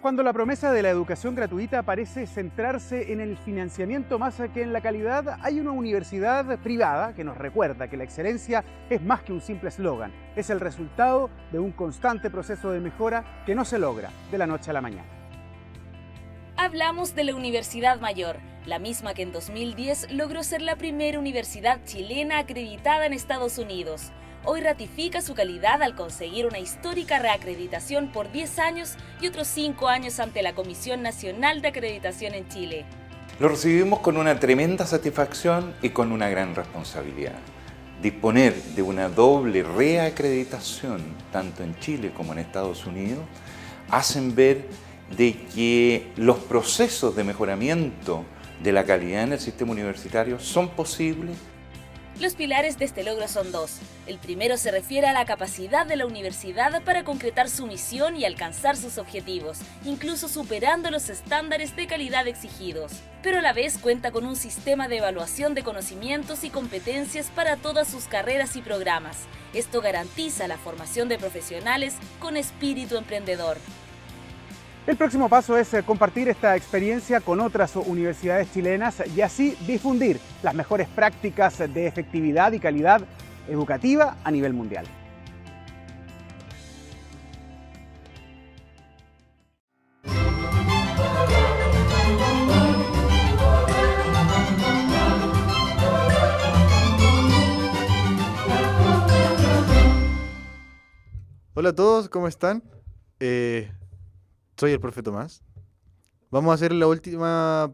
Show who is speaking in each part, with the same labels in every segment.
Speaker 1: Cuando la promesa de la educación gratuita parece centrarse en el financiamiento más que en la calidad, hay una universidad privada que nos recuerda que la excelencia es más que un simple eslogan, es el resultado de un constante proceso de mejora que no se logra de la noche a la mañana.
Speaker 2: Hablamos de la Universidad Mayor, la misma que en 2010 logró ser la primera universidad chilena acreditada en Estados Unidos. Hoy ratifica su calidad al conseguir una histórica reacreditación por 10 años y otros 5 años ante la Comisión Nacional de Acreditación en Chile.
Speaker 3: Lo recibimos con una tremenda satisfacción y con una gran responsabilidad. Disponer de una doble reacreditación, tanto en Chile como en Estados Unidos, hacen ver de que los procesos de mejoramiento de la calidad en el sistema universitario son posibles.
Speaker 2: Los pilares de este logro son dos. El primero se refiere a la capacidad de la universidad para concretar su misión y alcanzar sus objetivos, incluso superando los estándares de calidad exigidos. Pero a la vez cuenta con un sistema de evaluación de conocimientos y competencias para todas sus carreras y programas. Esto garantiza la formación de profesionales con espíritu emprendedor.
Speaker 1: El próximo paso es compartir esta experiencia con otras universidades chilenas y así difundir las mejores prácticas de efectividad y calidad educativa a nivel mundial.
Speaker 4: Hola a todos, ¿cómo están? Soy el profe Tomás. Vamos a hacer la última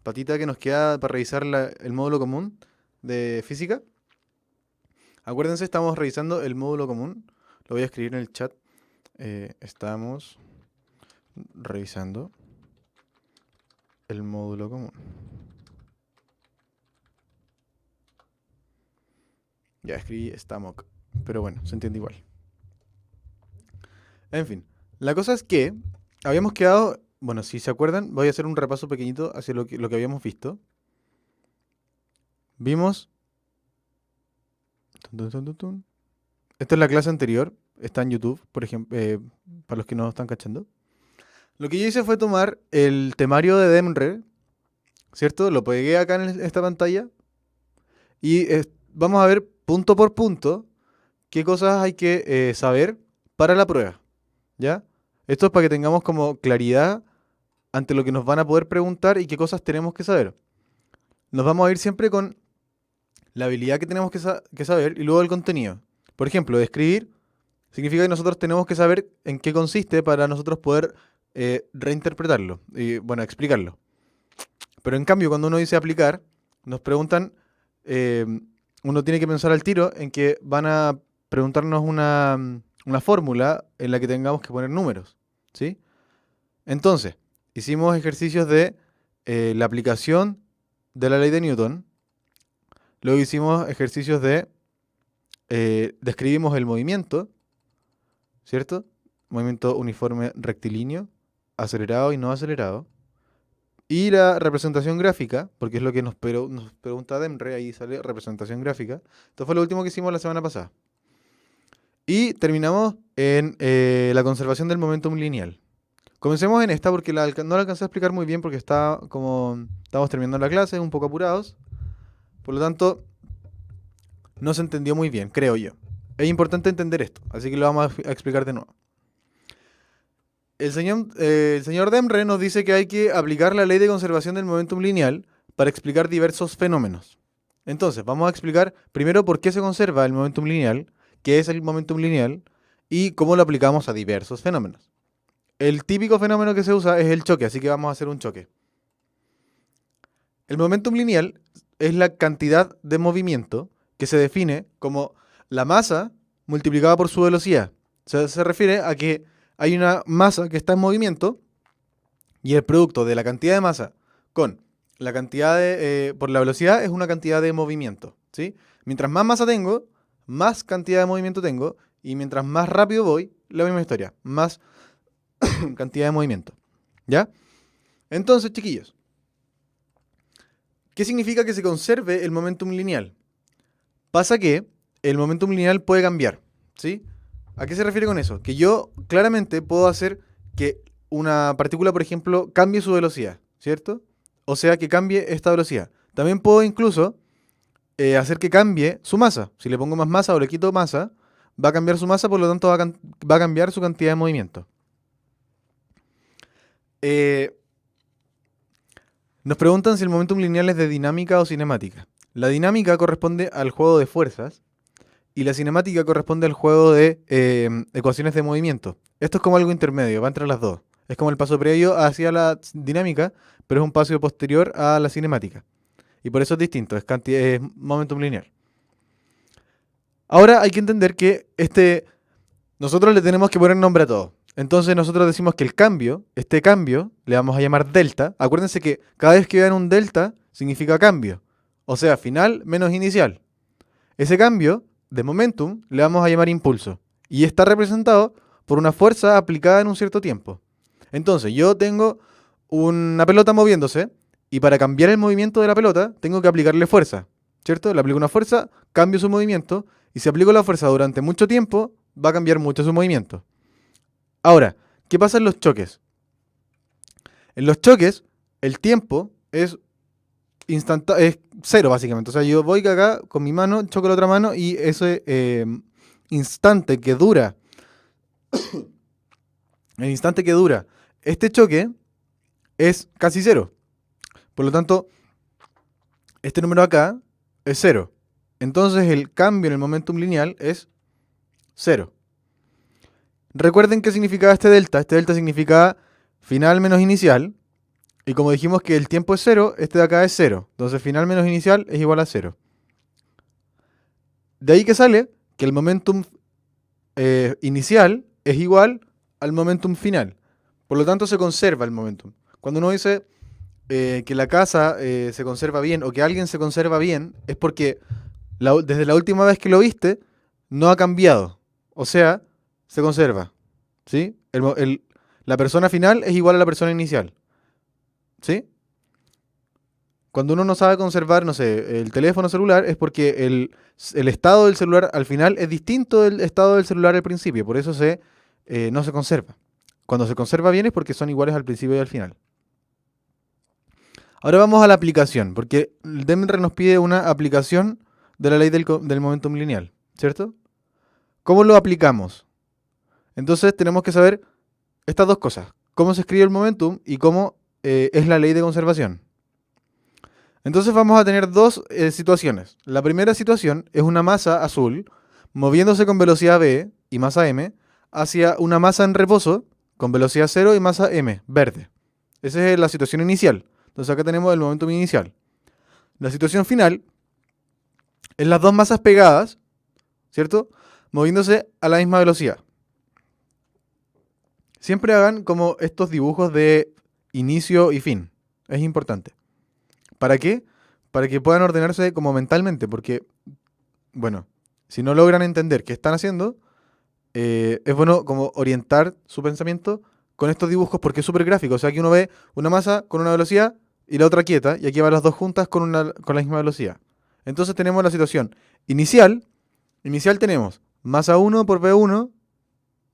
Speaker 4: patita que nos queda para revisar el módulo común de física. Acuérdense, estamos revisando el módulo común. Lo voy a escribir en el chat. Estamos revisando el módulo común. Ya escribí Stamok, pero bueno, se entiende igual. En fin. La cosa es que habíamos quedado, bueno, si se acuerdan, voy a hacer un repaso pequeñito hacia lo que habíamos visto. Vimos... Esta es la clase anterior, está en YouTube, por ejemplo, para los que no están cachando. Lo que yo hice fue tomar el temario de DEMRE, ¿cierto? Lo pegué acá en esta pantalla y vamos a ver punto por punto qué cosas hay que saber para la prueba, ¿ya? Esto es para que tengamos como claridad ante lo que nos van a poder preguntar y qué cosas tenemos que saber. Nos vamos a ir siempre con la habilidad que tenemos que saber y luego el contenido. Por ejemplo, describir significa que nosotros tenemos que saber en qué consiste para nosotros poder reinterpretarlo y, bueno, explicarlo. Pero en cambio, cuando uno dice aplicar, nos preguntan, uno tiene que pensar al tiro en que van a preguntarnos una fórmula en la que tengamos que poner números, ¿sí? Entonces, hicimos ejercicios de la aplicación de la ley de Newton. Luego hicimos ejercicios de... describimos el movimiento, ¿cierto? Movimiento uniforme rectilíneo, acelerado y no acelerado. Y la representación gráfica, porque es lo que nos pregunta DEMRE, ahí sale representación gráfica. Esto fue lo último que hicimos la semana pasada. Y terminamos en la conservación del momentum lineal. Comencemos en esta porque no la alcancé a explicar muy bien porque estamos terminando la clase, un poco apurados. Por lo tanto, no se entendió muy bien, creo yo. Es importante entender esto, así que lo vamos a explicar de nuevo. El señor DEMRE nos dice que hay que aplicar la ley de conservación del momentum lineal para explicar diversos fenómenos. Entonces, vamos a explicar primero por qué se conserva el momentum lineal, qué es el momentum lineal y cómo lo aplicamos a diversos fenómenos. El típico fenómeno que se usa es el choque, así que vamos a hacer un choque. El momentum lineal es la cantidad de movimiento que se define como la masa multiplicada por su velocidad. O sea, se refiere a que hay una masa que está en movimiento y el producto de la cantidad de masa con la cantidad por la velocidad es una cantidad de movimiento, ¿sí? Mientras más masa tengo, más cantidad de movimiento tengo, y mientras más rápido voy, la misma historia, más cantidad de movimiento, ¿ya? Entonces, chiquillos, ¿qué significa que se conserve el momentum lineal? Pasa que el momentum lineal puede cambiar, ¿sí? ¿A qué se refiere con eso? Que yo claramente puedo hacer que una partícula, por ejemplo, cambie su velocidad, ¿cierto? O sea, que cambie esta velocidad. También puedo incluso hacer que cambie su masa. Si le pongo más masa o le quito masa, va a cambiar su masa, por lo tanto va a cambiar su cantidad de movimiento. Nos preguntan si el momentum lineal es de dinámica o cinemática. La dinámica corresponde al juego de fuerzas y la cinemática corresponde al juego de ecuaciones de movimiento. Esto es como algo intermedio, va entre las dos. Es como el paso previo hacia la dinámica, pero es un paso posterior a la cinemática. Y por eso es distinto, es momentum lineal. Ahora hay que entender que nosotros le tenemos que poner nombre a todo. Entonces nosotros decimos que este cambio, le vamos a llamar delta. Acuérdense que cada vez que vean un delta, significa cambio. O sea, final menos inicial. Ese cambio de momentum le vamos a llamar impulso. Y está representado por una fuerza aplicada en un cierto tiempo. Entonces, yo tengo una pelota moviéndose, y para cambiar el movimiento de la pelota, tengo que aplicarle fuerza. ¿Cierto? Le aplico una fuerza, cambio su movimiento, y si aplico la fuerza durante mucho tiempo, va a cambiar mucho su movimiento. Ahora, ¿qué pasa en los choques? En los choques, el tiempo es cero, básicamente. O sea, yo voy acá con mi mano, choco la otra mano, y ese instante que dura, el instante que dura este choque es casi cero. Por lo tanto, este número acá es cero. Entonces el cambio en el momentum lineal es cero. Recuerden qué significaba este delta. Este delta significaba final menos inicial. Y como dijimos que el tiempo es cero, este de acá es cero. Entonces final menos inicial es igual a cero. De ahí que sale que el momentum inicial es igual al momentum final. Por lo tanto se conserva el momentum. Cuando uno dice que la casa se conserva bien o que alguien se conserva bien, es porque desde la última vez que lo viste no ha cambiado. O sea, se conserva. ¿Sí? La persona final es igual a la persona inicial. ¿Sí? Cuando uno no sabe conservar, no sé, el teléfono celular, es porque el estado del celular al final es distinto del estado del celular al principio. Por eso no se conserva. Cuando se conserva bien es porque son iguales al principio y al final. Ahora vamos a la aplicación, porque el DEMRE nos pide una aplicación de la ley del momentum lineal, ¿cierto? ¿Cómo lo aplicamos? Entonces tenemos que saber estas dos cosas. Cómo se escribe el momentum y cómo es la ley de conservación. Entonces vamos a tener dos situaciones. La primera situación es una masa azul moviéndose con velocidad v y masa m hacia una masa en reposo con velocidad 0 y masa m, verde. Esa es la situación inicial. Entonces acá tenemos el momentum inicial. La situación final es las dos masas pegadas, ¿cierto? Moviéndose a la misma velocidad. Siempre hagan como estos dibujos de inicio y fin. Es importante. ¿Para qué? Para que puedan ordenarse como mentalmente, porque, bueno, si no logran entender qué están haciendo, es bueno como orientar su pensamiento con estos dibujos porque es súper gráfico. O sea, que uno ve una masa con una velocidad y la otra quieta, y aquí van las dos juntas con la misma velocidad. Entonces tenemos la situación inicial. Inicial tenemos masa 1 por v1,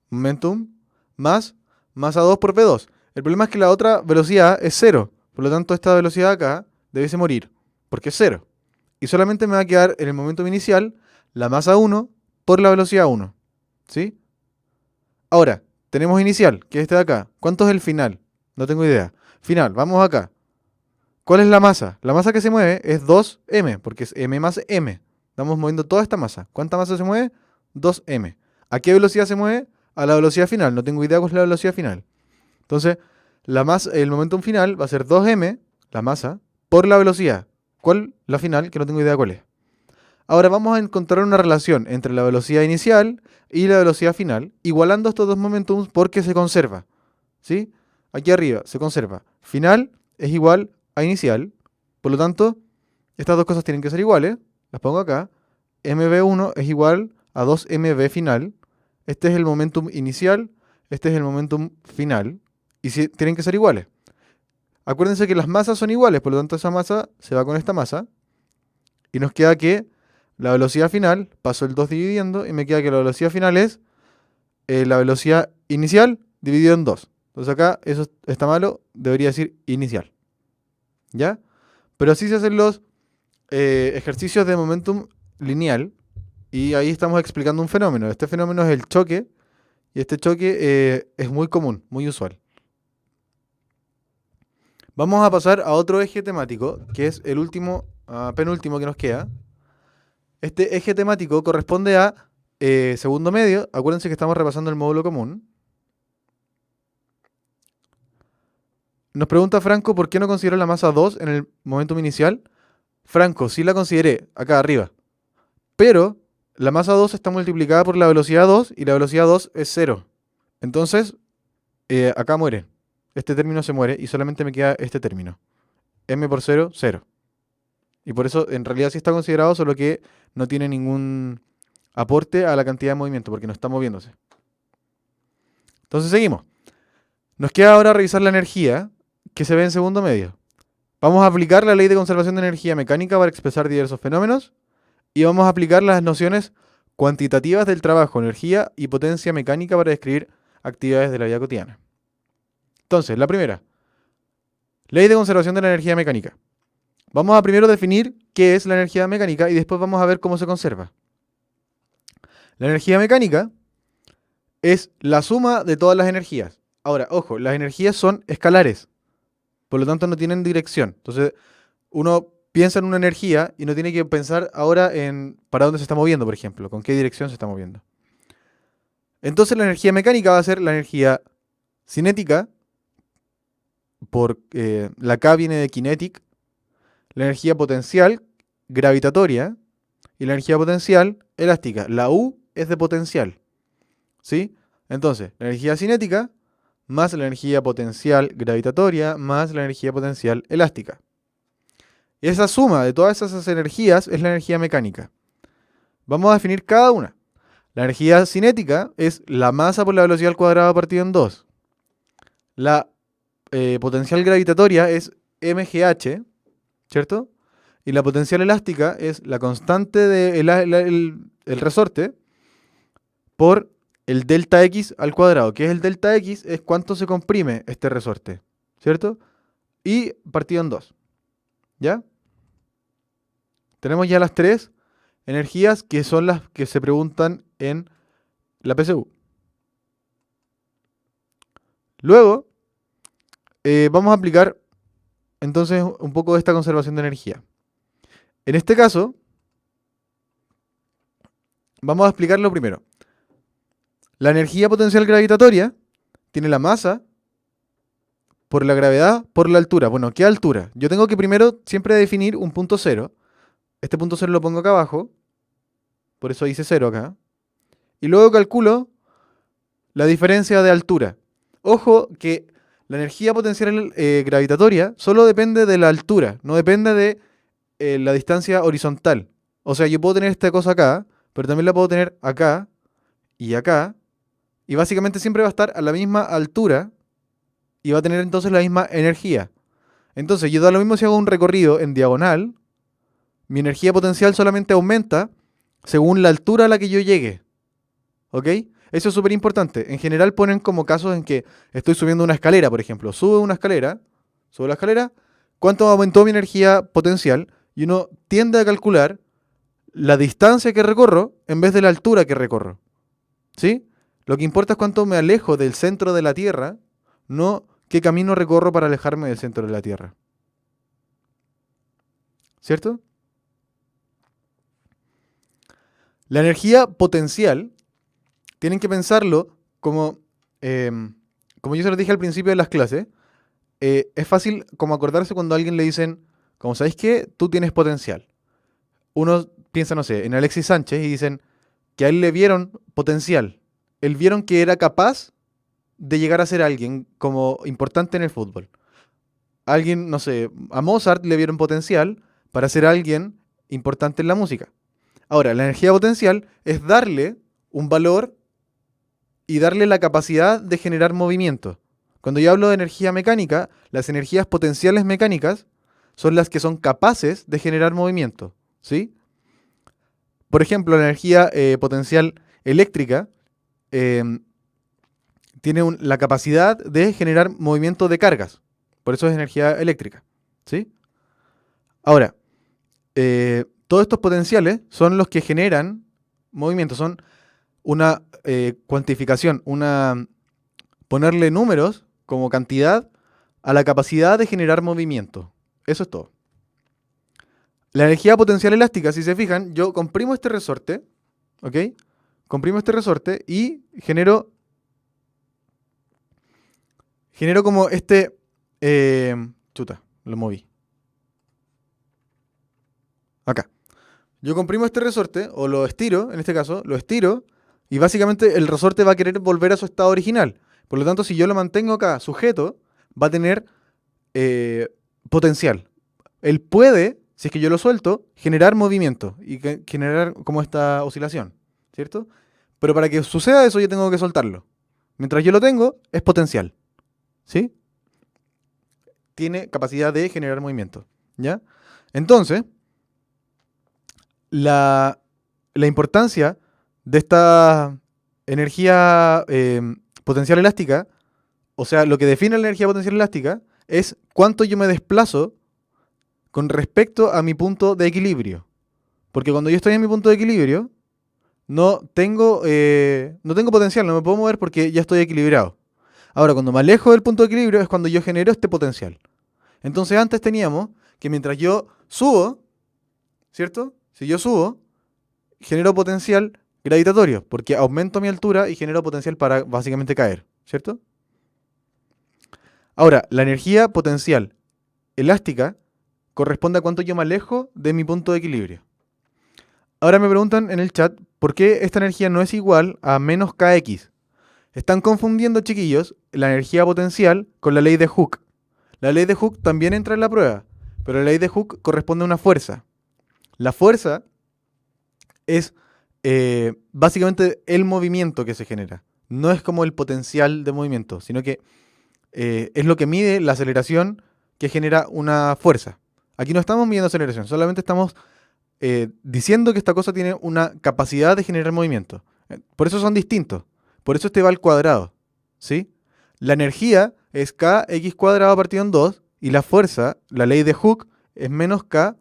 Speaker 4: momentum, más masa 2 por v2. El problema es que la otra velocidad es 0. Por lo tanto, esta velocidad acá debiese morir, porque es 0. Y solamente me va a quedar en el momentum inicial la masa 1 por la velocidad 1. ¿Sí? Ahora, tenemos inicial, que es este de acá. ¿Cuánto es el final? No tengo idea. Final, vamos acá. ¿Cuál es la masa? La masa que se mueve es 2m, porque es m más m. Estamos moviendo toda esta masa. ¿Cuánta masa se mueve? 2m. ¿A qué velocidad se mueve? A la velocidad final. No tengo idea cuál es la velocidad final. Entonces, el momentum final va a ser 2m, la masa, por la velocidad. ¿Cuál? La final, que no tengo idea cuál es. Ahora vamos a encontrar una relación entre la velocidad inicial y la velocidad final, igualando estos dos momentums porque se conserva. ¿Sí? Aquí arriba se conserva. Final es igual a inicial. Por lo tanto, estas dos cosas tienen que ser iguales. Las pongo acá. mv1 es igual a 2mv final. Este es el momentum inicial. Este es el momentum final. Y tienen que ser iguales. Acuérdense que las masas son iguales. Por lo tanto, esa masa se va con esta masa. Y nos queda que la velocidad final, paso el 2 dividiendo, y me queda que la velocidad final es la velocidad inicial dividido en 2. Entonces acá eso está malo, debería decir inicial. ¿Ya? Pero así se hacen los ejercicios de momentum lineal y ahí estamos explicando un fenómeno. Este fenómeno es el choque y este choque es muy común, muy usual. Vamos a pasar a otro eje temático, que es el último, penúltimo que nos queda. Este eje temático corresponde a segundo medio. Acuérdense que estamos repasando el módulo común. Nos pregunta Franco por qué no considero la masa 2 en el momentum inicial. Franco, sí la consideré, acá arriba. Pero la masa 2 está multiplicada por la velocidad 2 y la velocidad 2 es 0. Entonces, acá muere. Este término se muere y solamente me queda este término. M por 0, 0. Y por eso en realidad sí está considerado, solo que no tiene ningún aporte a la cantidad de movimiento porque no está moviéndose. Entonces seguimos. Nos queda ahora revisar la energía que se ve en segundo medio. Vamos a aplicar la ley de conservación de energía mecánica para expresar diversos fenómenos y vamos a aplicar las nociones cuantitativas del trabajo, energía y potencia mecánica para describir actividades de la vida cotidiana. Entonces, la primera, ley de conservación de la energía mecánica. Vamos a primero definir qué es la energía mecánica y después vamos a ver cómo se conserva. La energía mecánica es la suma de todas las energías. Ahora, ojo, las energías son escalares, por lo tanto no tienen dirección. Entonces, uno piensa en una energía y no tiene que pensar ahora en para dónde se está moviendo, por ejemplo, con qué dirección se está moviendo. Entonces, la energía mecánica va a ser la energía cinética, la K viene de kinetic, la energía potencial gravitatoria y la energía potencial elástica. La U es de potencial, ¿sí? Entonces, la energía cinética más la energía potencial gravitatoria más la energía potencial elástica. Y esa suma de todas esas energías es la energía mecánica. Vamos a definir cada una. La energía cinética es la masa por la velocidad al cuadrado partido en 2. La potencial gravitatoria es mgh, ¿cierto? Y la potencial elástica es la constante del resorte por el delta x al cuadrado. ¿Qué es el delta x? Es cuánto se comprime este resorte, ¿cierto? Y partido en 2. ¿Ya? Tenemos ya las tres energías que son las que se preguntan en la PSU. Luego, vamos a aplicar entonces un poco de esta conservación de energía. En este caso, vamos a explicarlo primero. La energía potencial gravitatoria tiene la masa por la gravedad por la altura. Bueno, ¿qué altura? Yo tengo que primero siempre definir un punto cero. Este punto cero lo pongo acá abajo. Por eso hice 0 acá. Y luego calculo la diferencia de altura. Ojo que la energía potencial gravitatoria solo depende de la altura, no depende de la distancia horizontal. O sea, yo puedo tener esta cosa acá, pero también la puedo tener acá y acá. Y básicamente siempre va a estar a la misma altura y va a tener entonces la misma energía. Entonces, yo da lo mismo si hago un recorrido en diagonal, mi energía potencial solamente aumenta según la altura a la que yo llegue. ¿Ok? Eso es súper importante. En general ponen como casos en que estoy subiendo una escalera, por ejemplo. Subo la escalera, ¿cuánto aumentó mi energía potencial? Y uno tiende a calcular la distancia que recorro en vez de la altura que recorro. ¿Sí? Lo que importa es cuánto me alejo del centro de la Tierra, no qué camino recorro para alejarme del centro de la Tierra. ¿Cierto? La energía potencial, tienen que pensarlo como yo se lo dije al principio de las clases, es fácil como acordarse cuando a alguien le dicen, como sabéis que tú tienes potencial. Uno piensa, no sé, en Alexis Sánchez y dicen que a él le vieron potencial. Él vieron que era capaz de llegar a ser alguien como importante en el fútbol. Alguien, no sé, a Mozart le vieron potencial para ser alguien importante en la música. Ahora, la energía potencial es darle un valor y darle la capacidad de generar movimiento. Cuando yo hablo de energía mecánica, las energías potenciales mecánicas son las que son capaces de generar movimiento, ¿sí? Por ejemplo, la energía potencial eléctrica tiene tiene la capacidad de generar movimiento de cargas. Por eso es energía eléctrica. ¿Sí? Ahora, todos estos potenciales son los que generan movimiento. Son una cuantificación, ponerle números como cantidad a la capacidad de generar movimiento. Eso es todo. La energía potencial elástica, si se fijan, yo comprimo este resorte, ¿ok? Comprimo este resorte y genero como chuta, lo moví. Acá. Yo comprimo este resorte, o lo estiro, en este caso, lo estiro, y básicamente el resorte va a querer volver a su estado original. Por lo tanto, si yo lo mantengo acá sujeto, va a tener potencial. Él puede, si es que yo lo suelto, generar movimiento y generar como esta oscilación, ¿cierto? Pero para que suceda eso yo tengo que soltarlo. Mientras yo lo tengo, es potencial, ¿sí? Tiene capacidad de generar movimiento, ¿ya? Entonces, la importancia de esta energía potencial elástica, o sea, lo que define la energía potencial elástica es cuánto yo me desplazo con respecto a mi punto de equilibrio. Porque cuando yo estoy en mi punto de equilibrio, no tengo potencial, no me puedo mover porque ya estoy equilibrado. Ahora, cuando me alejo del punto de equilibrio es cuando yo genero este potencial. Entonces antes teníamos que mientras yo subo, ¿cierto? Si yo subo, genero potencial gravitatorio, porque aumento mi altura y genero potencial para básicamente caer, ¿cierto? Ahora, la energía potencial elástica corresponde a cuánto yo me alejo de mi punto de equilibrio. Ahora me preguntan en el chat, ¿por qué esta energía no es igual a menos kx? Están confundiendo, chiquillos, la energía potencial con la ley de Hooke. La ley de Hooke también entra en la prueba, pero la ley de Hooke corresponde a una fuerza. La fuerza es básicamente el movimiento que se genera. No es como el potencial de movimiento, sino que es lo que mide la aceleración que genera una fuerza. Aquí no estamos midiendo aceleración, solamente estamos diciendo que esta cosa tiene una capacidad de generar movimiento. Por eso son distintos. Por eso este va al cuadrado, ¿sí? La energía es kx cuadrado partido en 2 y la fuerza, la ley de Hooke, es menos k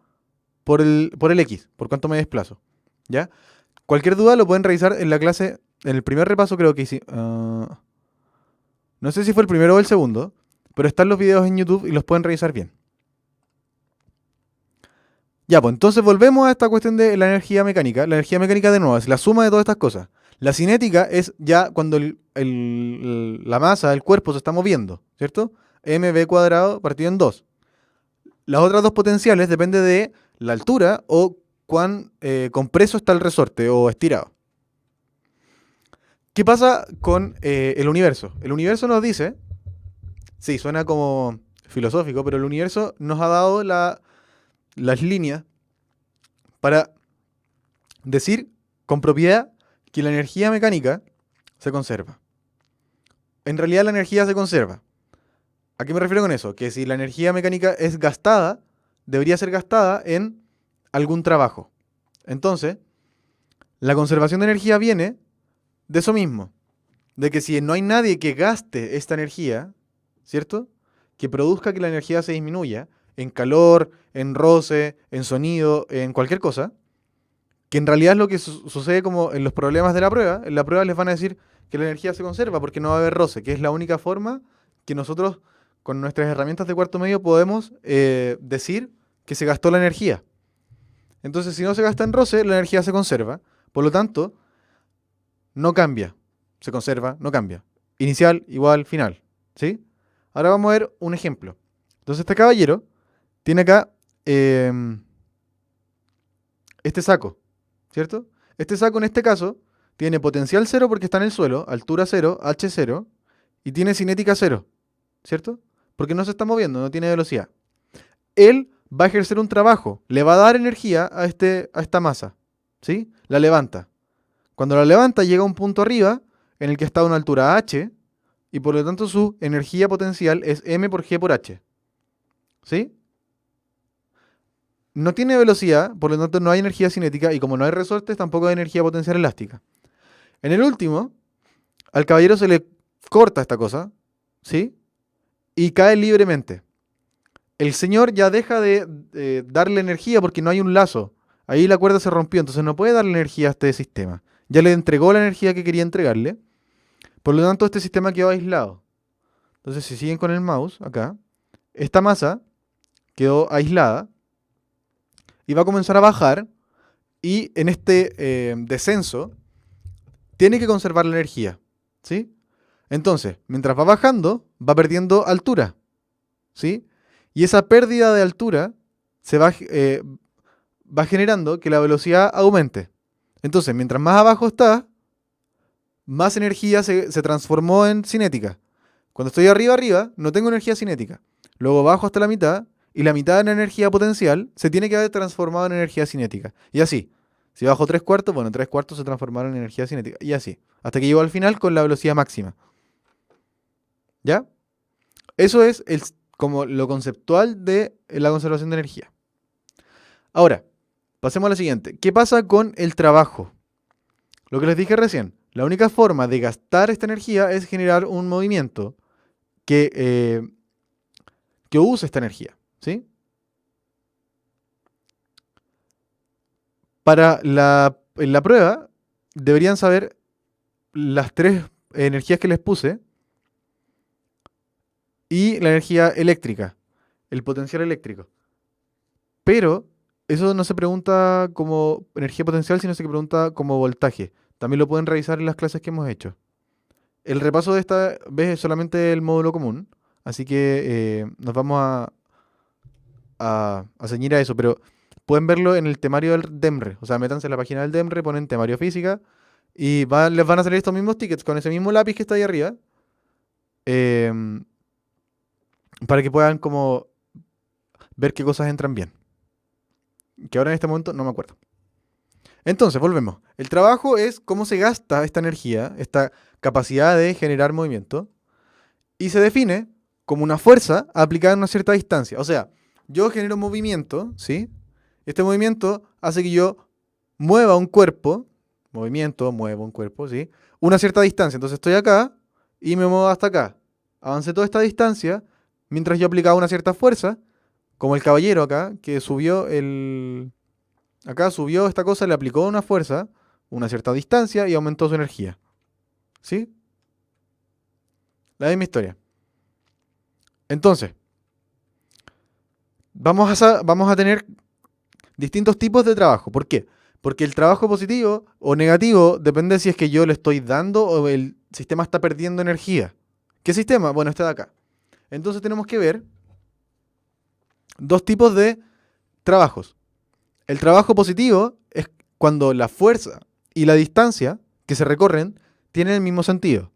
Speaker 4: por el x, por cuánto me desplazo, ¿ya? Cualquier duda lo pueden revisar en la clase, en el primer repaso creo que hice. No sé si fue el primero o el segundo, pero están los videos en YouTube y los pueden revisar bien. Ya, pues entonces volvemos a esta cuestión de la energía mecánica. La energía mecánica, de nuevo, es la suma de todas estas cosas. La cinética es ya cuando la masa, el cuerpo se está moviendo, ¿cierto? mv cuadrado partido en 2. Las otras dos potenciales depende de la altura o cuán compreso está el resorte o estirado. ¿Qué pasa con el universo? El universo nos dice, sí, suena como filosófico, pero el universo nos ha dado las líneas para decir con propiedad que la energía mecánica se conserva. En realidad la energía se conserva. ¿A qué me refiero con eso? Que si la energía mecánica es gastada, debería ser gastada en algún trabajo. Entonces, la conservación de energía viene de eso mismo. De que si no hay nadie que gaste esta energía, ¿cierto? Que produzca que la energía se disminuya en calor, en roce, en sonido, en cualquier cosa, que en realidad es lo que sucede como en los problemas de la prueba. En la prueba les van a decir que la energía se conserva porque no va a haber roce, que es la única forma que nosotros con nuestras herramientas de cuarto medio podemos decir que se gastó la energía. Entonces, si no se gasta en roce, la energía se conserva. Por lo tanto, no cambia. Se conserva, no cambia. Inicial igual final, ¿sí? Ahora vamos a ver un ejemplo. Entonces, este caballero tiene acá este saco, ¿cierto? Este saco en este caso tiene potencial 0 porque está en el suelo, altura 0, h 0, y tiene cinética 0, ¿cierto? Porque no se está moviendo, no tiene velocidad. Él va a ejercer un trabajo, le va a dar energía a esta masa, ¿sí? La levanta. Cuando la levanta llega a un punto arriba en el que está a una altura h, y por lo tanto su energía potencial es m por g por h, ¿sí? No tiene velocidad, por lo tanto no hay energía cinética, y como no hay resortes, tampoco hay energía potencial elástica. En el último, al caballero se le corta esta cosa, ¿sí? Y cae libremente. El señor ya deja de darle energía porque no hay un lazo. Ahí la cuerda se rompió, entonces no puede darle energía a este sistema. Ya le entregó la energía que quería entregarle. Por lo tanto, este sistema quedó aislado. Entonces, si siguen con el mouse, acá, esta masa quedó aislada y va a comenzar a bajar. Y en este descenso, tiene que conservar la energía, ¿sí? Entonces, mientras va bajando, va perdiendo altura, ¿sí? Y esa pérdida de altura va generando que la velocidad aumente. Entonces, mientras más abajo está, más energía se transformó en cinética. Cuando estoy arriba, no tengo energía cinética. Luego bajo hasta la mitad, y la mitad de la energía potencial se tiene que haber transformado en energía cinética. Y así. Si bajo 3/4, bueno, 3/4 se transformaron en energía cinética. Y así. Hasta que llego al final con la velocidad máxima. ¿Ya? Eso es como lo conceptual de la conservación de energía. Ahora, pasemos a la siguiente. ¿Qué pasa con el trabajo? Lo que les dije recién. La única forma de gastar esta energía es generar un movimiento que use esta energía. ¿Sí? En la prueba, deberían saber las 3 energías que les puse y la energía eléctrica, el potencial eléctrico. Pero eso no se pregunta como energía potencial, sino se pregunta como voltaje. También lo pueden revisar en las clases que hemos hecho. El repaso de esta vez es solamente el módulo común, así que nos vamos a ceñir a eso, pero pueden verlo en el temario del DEMRE. O sea, métanse en la página del DEMRE, ponen temario física y les van a salir estos mismos tickets con ese mismo lápiz que está ahí arriba. Para que puedan como ver qué cosas entran bien. Que ahora en este momento no me acuerdo. Entonces, volvemos. El trabajo es cómo se gasta esta energía, esta capacidad de generar movimiento, y se define como una fuerza aplicada a una cierta distancia. O sea, yo genero movimiento, ¿sí? Este movimiento hace que yo mueva un cuerpo, muevo un cuerpo, ¿sí? Una cierta distancia. Entonces estoy acá y me muevo hasta acá. Avancé toda esta distancia mientras yo aplicaba una cierta fuerza, como el caballero acá, que subió acá subió esta cosa, le aplicó una fuerza, una cierta distancia y aumentó su energía. ¿Sí? La misma historia. Entonces, vamos a tener distintos tipos de trabajo. ¿Por qué? Porque el trabajo positivo o negativo depende si es que yo le estoy dando o el sistema está perdiendo energía. ¿Qué sistema? Bueno, este de acá. Entonces tenemos que ver 2 tipos de trabajos. El trabajo positivo es cuando la fuerza y la distancia que se recorren tienen el mismo sentido.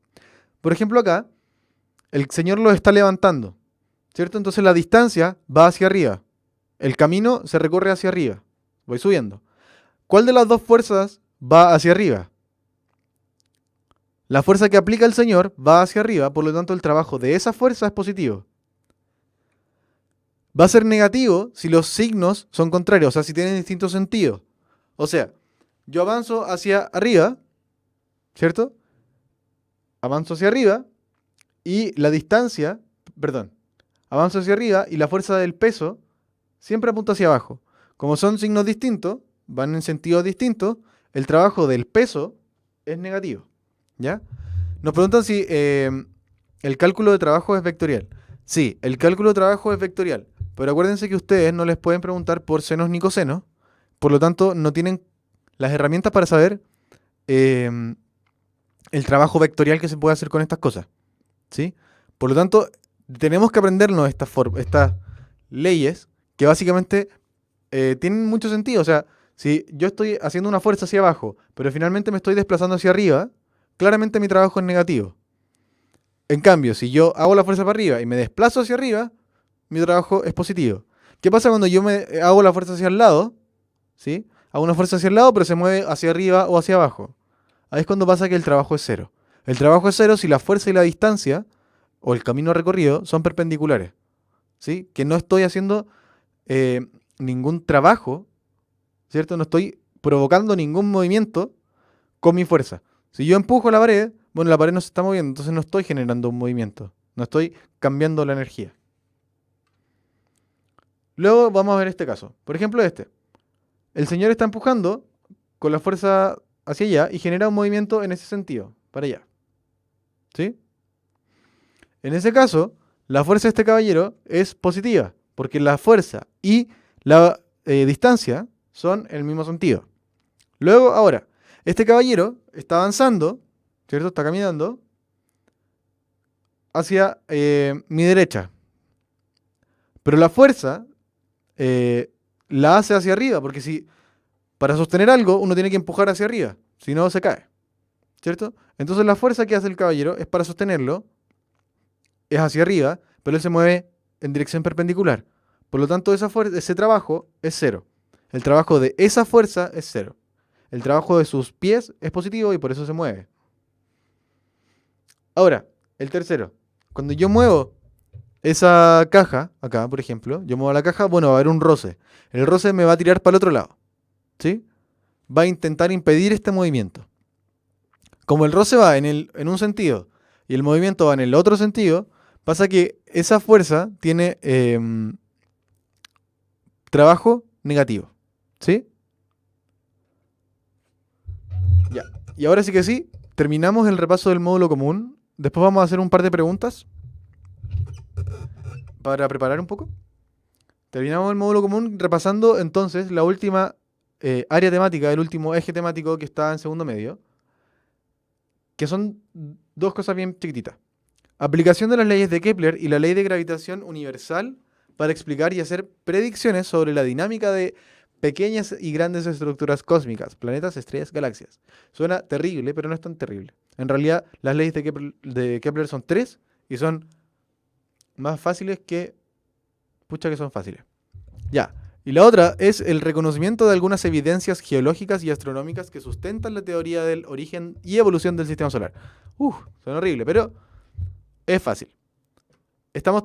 Speaker 4: Por ejemplo, acá, el señor lo está levantando, ¿cierto? Entonces la distancia va hacia arriba. El camino se recorre hacia arriba. Voy subiendo. ¿Cuál de las 2 fuerzas va hacia arriba? La fuerza que aplica el señor va hacia arriba, por lo tanto el trabajo de esa fuerza es positivo. Va a ser negativo si los signos son contrarios, o sea, si tienen distintos sentidos. O sea, yo avanzo hacia arriba, ¿cierto? Avanzo hacia arriba y la distancia, perdón, avanzo hacia arriba y la fuerza del peso siempre apunta hacia abajo. Como son signos distintos, van en sentidos distintos, el trabajo del peso es negativo. ¿Ya? Nos preguntan si el cálculo de trabajo es vectorial. Sí, el cálculo de trabajo es vectorial. Pero acuérdense que ustedes no les pueden preguntar por senos ni cosenos. Por lo tanto, no tienen las herramientas para saber el trabajo vectorial que se puede hacer con estas cosas. ¿Sí? Por lo tanto, tenemos que aprendernos estas leyes que básicamente tienen mucho sentido. O sea, si yo estoy haciendo una fuerza hacia abajo, pero finalmente me estoy desplazando hacia arriba, claramente mi trabajo es negativo. En cambio, si yo hago la fuerza para arriba y me desplazo hacia arriba, mi trabajo es positivo. ¿Qué pasa cuando yo me hago la fuerza hacia el lado? ¿Sí? Hago una fuerza hacia el lado, pero se mueve hacia arriba o hacia abajo. Ahí es cuando pasa que el trabajo es 0. El trabajo es 0 si la fuerza y la distancia, o el camino recorrido, son perpendiculares. ¿Sí? Que no estoy haciendo ningún trabajo, ¿cierto? No estoy provocando ningún movimiento con mi fuerza. Si yo empujo la pared, Bueno, la pared no se está moviendo, entonces no estoy generando un movimiento. No estoy cambiando la energía. Luego vamos a ver este caso. Por ejemplo, este. El señor está empujando con la fuerza hacia allá y genera un movimiento en ese sentido, para allá. ¿Sí? En ese caso, la fuerza de este caballero es positiva, porque la fuerza y la distancia son el mismo sentido. Luego, ahora, este caballero está avanzando, ¿cierto? Está caminando hacia mi derecha. Pero la fuerza la hace hacia arriba, porque si para sostener algo uno tiene que empujar hacia arriba, si no se cae, ¿cierto? Entonces la fuerza que hace el caballero es para sostenerlo, es hacia arriba, pero él se mueve en dirección perpendicular. Por lo tanto, ese trabajo es cero. El trabajo de esa fuerza es cero. El trabajo de sus pies es positivo y por eso se mueve. Ahora, el tercero. Cuando yo muevo esa caja, acá, por ejemplo, yo muevo la caja, bueno, va a haber un roce. El roce me va a tirar para el otro lado. ¿Sí? Va a intentar impedir este movimiento. Como el roce va en un sentido y el movimiento va en el otro sentido, pasa que esa fuerza tiene trabajo negativo. ¿Sí? Ya. Y ahora sí que sí, terminamos el repaso del módulo común. Después vamos a hacer un par de preguntas para preparar un poco. Terminamos el módulo común repasando entonces la última área temática, el último eje temático que está en segundo medio, que son dos cosas bien chiquititas. Aplicación de las leyes de Kepler y la ley de gravitación universal para explicar y hacer predicciones sobre la dinámica de pequeñas y grandes estructuras cósmicas, planetas, estrellas, galaxias. Suena terrible, pero no es tan terrible. En realidad, las leyes de Kepler son 3 y son más fáciles que... Pucha que son fáciles. Ya. Y la otra es el reconocimiento de algunas evidencias geológicas y astronómicas que sustentan la teoría del origen y evolución del sistema solar. Suena horrible, pero es fácil. Estamos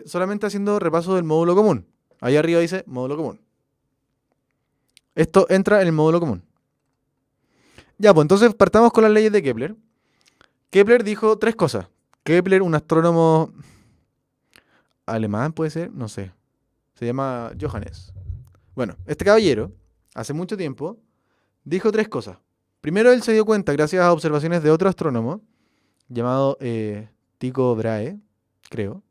Speaker 4: solamente haciendo repaso del módulo común. Ahí arriba dice módulo común. Esto entra en el módulo común. Ya, pues entonces partamos con las leyes de Kepler. Kepler dijo 3 cosas. Kepler, un astrónomo alemán, puede ser, no sé. Se llama Johannes. Bueno, este caballero, hace mucho tiempo, dijo 3 cosas. Primero, él se dio cuenta, gracias a observaciones de otro astrónomo, llamado Tycho Brahe, creo,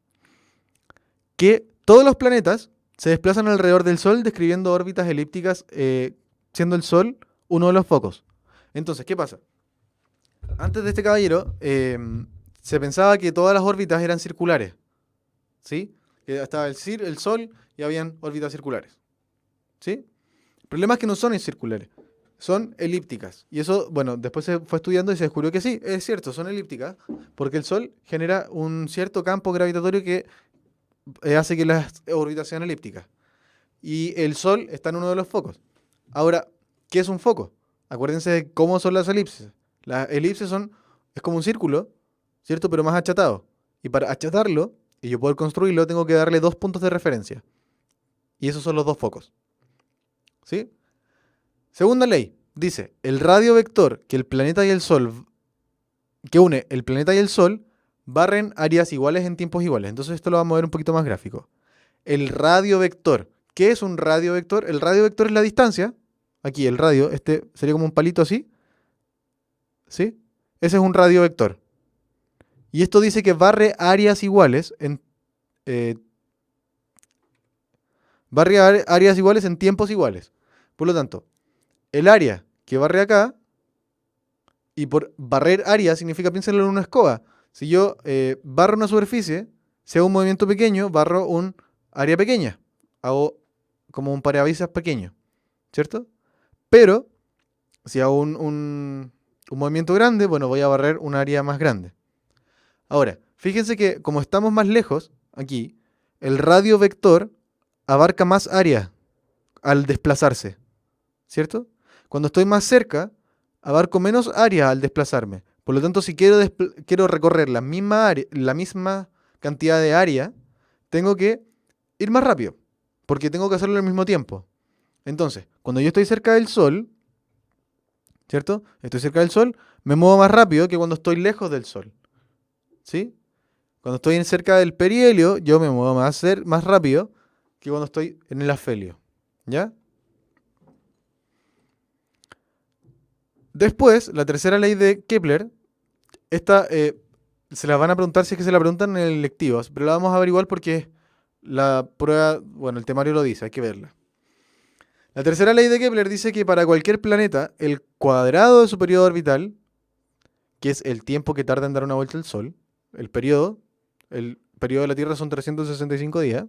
Speaker 4: que todos los planetas se desplazan alrededor del Sol describiendo órbitas elípticas, siendo el Sol uno de los focos. Entonces, ¿qué pasa? Antes de este caballero, se pensaba que todas las órbitas eran circulares. ¿Sí? Que estaba el Sol y habían órbitas circulares. ¿Sí? El problema es que no son circulares, son elípticas. Y eso, bueno, después se fue estudiando y se descubrió que sí, es cierto, son elípticas, porque el Sol genera un cierto campo gravitatorio que hace que las órbitas sean elípticas. Y el Sol está en uno de los focos. Ahora, ¿qué es un foco? Acuérdense de cómo son las elipses. Las elipses es como un círculo, ¿cierto? Pero más achatado. Y para achatarlo, y yo poder construirlo, tengo que darle 2 puntos de referencia. Y esos son los 2 focos. ¿Sí? Segunda ley. Dice, el radio vector que el planeta y el Sol, que une el planeta y el Sol, barren áreas iguales en tiempos iguales. Entonces esto lo vamos a ver un poquito más gráfico. El radio vector. ¿Qué es un radio vector? El radio vector es la distancia. Aquí el radio, este sería como un palito así. ¿Sí? Ese es un radio vector. Y esto dice que barre áreas iguales áreas iguales en tiempos iguales. Por lo tanto, el área que barre acá, y por barrer área significa, piénsenlo en una escoba. Si yo barro una superficie, sea un movimiento pequeño, barro un área pequeña. Hago como un parabrisas pequeño, ¿cierto? Pero, si hago un movimiento grande, bueno, voy a barrer un área más grande. Ahora, fíjense que como estamos más lejos, aquí, el radio vector abarca más área al desplazarse, ¿cierto? Cuando estoy más cerca, abarco menos área al desplazarme. Por lo tanto, si quiero recorrer la misma cantidad de área, tengo que ir más rápido, porque tengo que hacerlo al mismo tiempo. Entonces, cuando yo estoy cerca del Sol, ¿cierto? Estoy cerca del Sol, me muevo más rápido que cuando estoy lejos del Sol, ¿sí? Cuando estoy cerca del perihelio, yo me muevo más rápido que cuando estoy en el afelio, ¿ya? Después, la tercera ley de Kepler, esta se la van a preguntar si es que se la preguntan en el lectivo, pero la vamos a averiguar porque la prueba, bueno, el temario lo dice, hay que verla. La tercera ley de Kepler dice que para cualquier planeta, el cuadrado de su periodo orbital, que es el tiempo que tarda en dar una vuelta al Sol, el periodo de la Tierra son 365 días,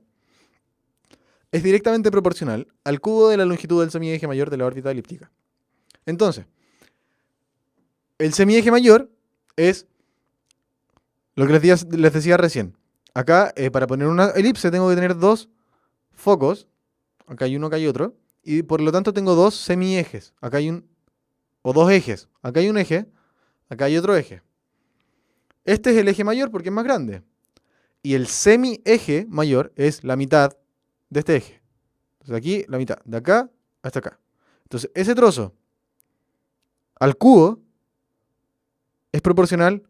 Speaker 4: es directamente proporcional al cubo de la longitud del semieje mayor de la órbita elíptica. Entonces, el semieje mayor es lo que les decía recién. Acá, para poner una elipse, tengo que tener dos focos. Acá hay uno, acá hay otro. Y por lo tanto tengo dos semiejes. Acá hay o dos ejes. Acá hay un eje, acá hay otro eje. Este es el eje mayor porque es más grande. Y el semieje mayor es la mitad de este eje. Entonces aquí la mitad, de acá hasta acá. Entonces ese trozo al cubo es proporcional.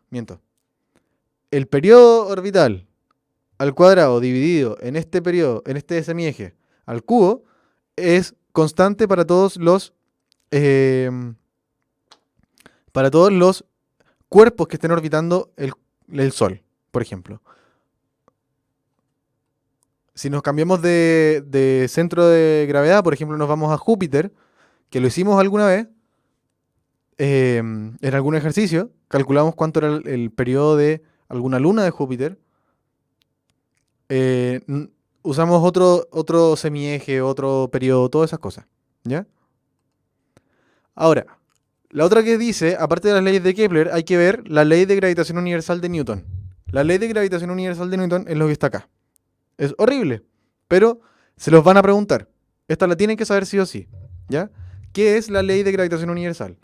Speaker 4: Miento. El periodo orbital al cuadrado dividido en este periodo, en este semieje al cubo, es constante para todos los cuerpos que estén orbitando el Sol, por ejemplo. Si nos cambiamos de centro de gravedad, por ejemplo, nos vamos a Júpiter, que lo hicimos alguna vez, en algún ejercicio, calculamos cuánto era el periodo de alguna luna de Júpiter. Usamos otro semieje, otro periodo, todas esas cosas, ¿ya? Ahora, la otra que dice, aparte de las leyes de Kepler, hay que ver la ley de gravitación universal de Newton. La ley de gravitación universal de Newton es lo que está acá. Es horrible, pero se los van a preguntar. Esta la tienen que saber sí o sí, ¿ya? ¿Qué es la ley de gravitación universal?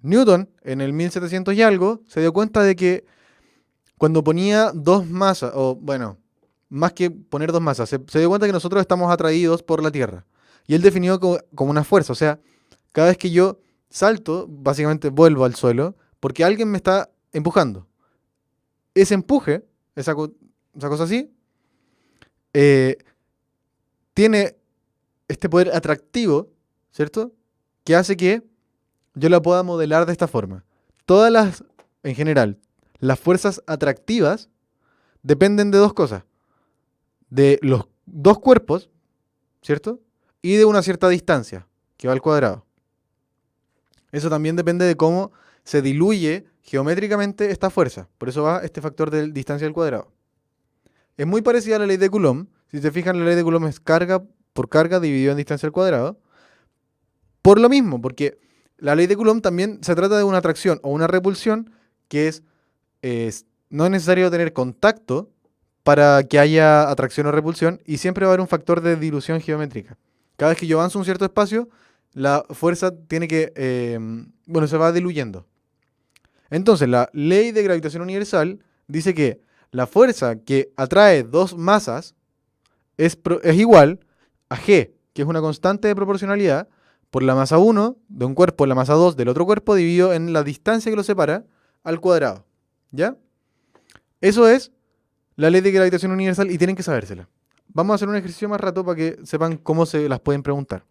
Speaker 4: Newton, en el 1700 y algo, se dio cuenta de que cuando ponía dos masas, o bueno, más que poner dos masas, se dio cuenta que nosotros estamos atraídos por la Tierra. Y él definió como una fuerza, o sea, cada vez que yo salto, básicamente vuelvo al suelo, porque alguien me está empujando. Ese empuje, esa cosa así, tiene este poder atractivo, ¿cierto? Que hace que yo la pueda modelar de esta forma. En general, las fuerzas atractivas dependen de dos cosas. De los dos cuerpos, ¿cierto? Y de una cierta distancia, que va al cuadrado. Eso también depende de cómo se diluye geométricamente esta fuerza. Por eso va este factor de distancia al cuadrado. Es muy parecida a la ley de Coulomb. Si se fijan, la ley de Coulomb es carga por carga dividido en distancia al cuadrado. Por lo mismo, porque la ley de Coulomb también se trata de una atracción o una repulsión que no es necesario tener contacto para que haya atracción o repulsión y siempre va a haber un factor de dilución geométrica. Cada vez que yo avanzo un cierto espacio, la fuerza tiene que, se va diluyendo. Entonces, la ley de gravitación universal dice que la fuerza que atrae dos masas es igual a G, que es una constante de proporcionalidad, por la masa 1 de un cuerpo, la masa 2 del otro cuerpo, dividido en la distancia que lo separa al cuadrado. ¿Ya? Eso es la ley de gravitación universal y tienen que sabérsela. Vamos a hacer un ejercicio más rato para que sepan cómo se las pueden preguntar.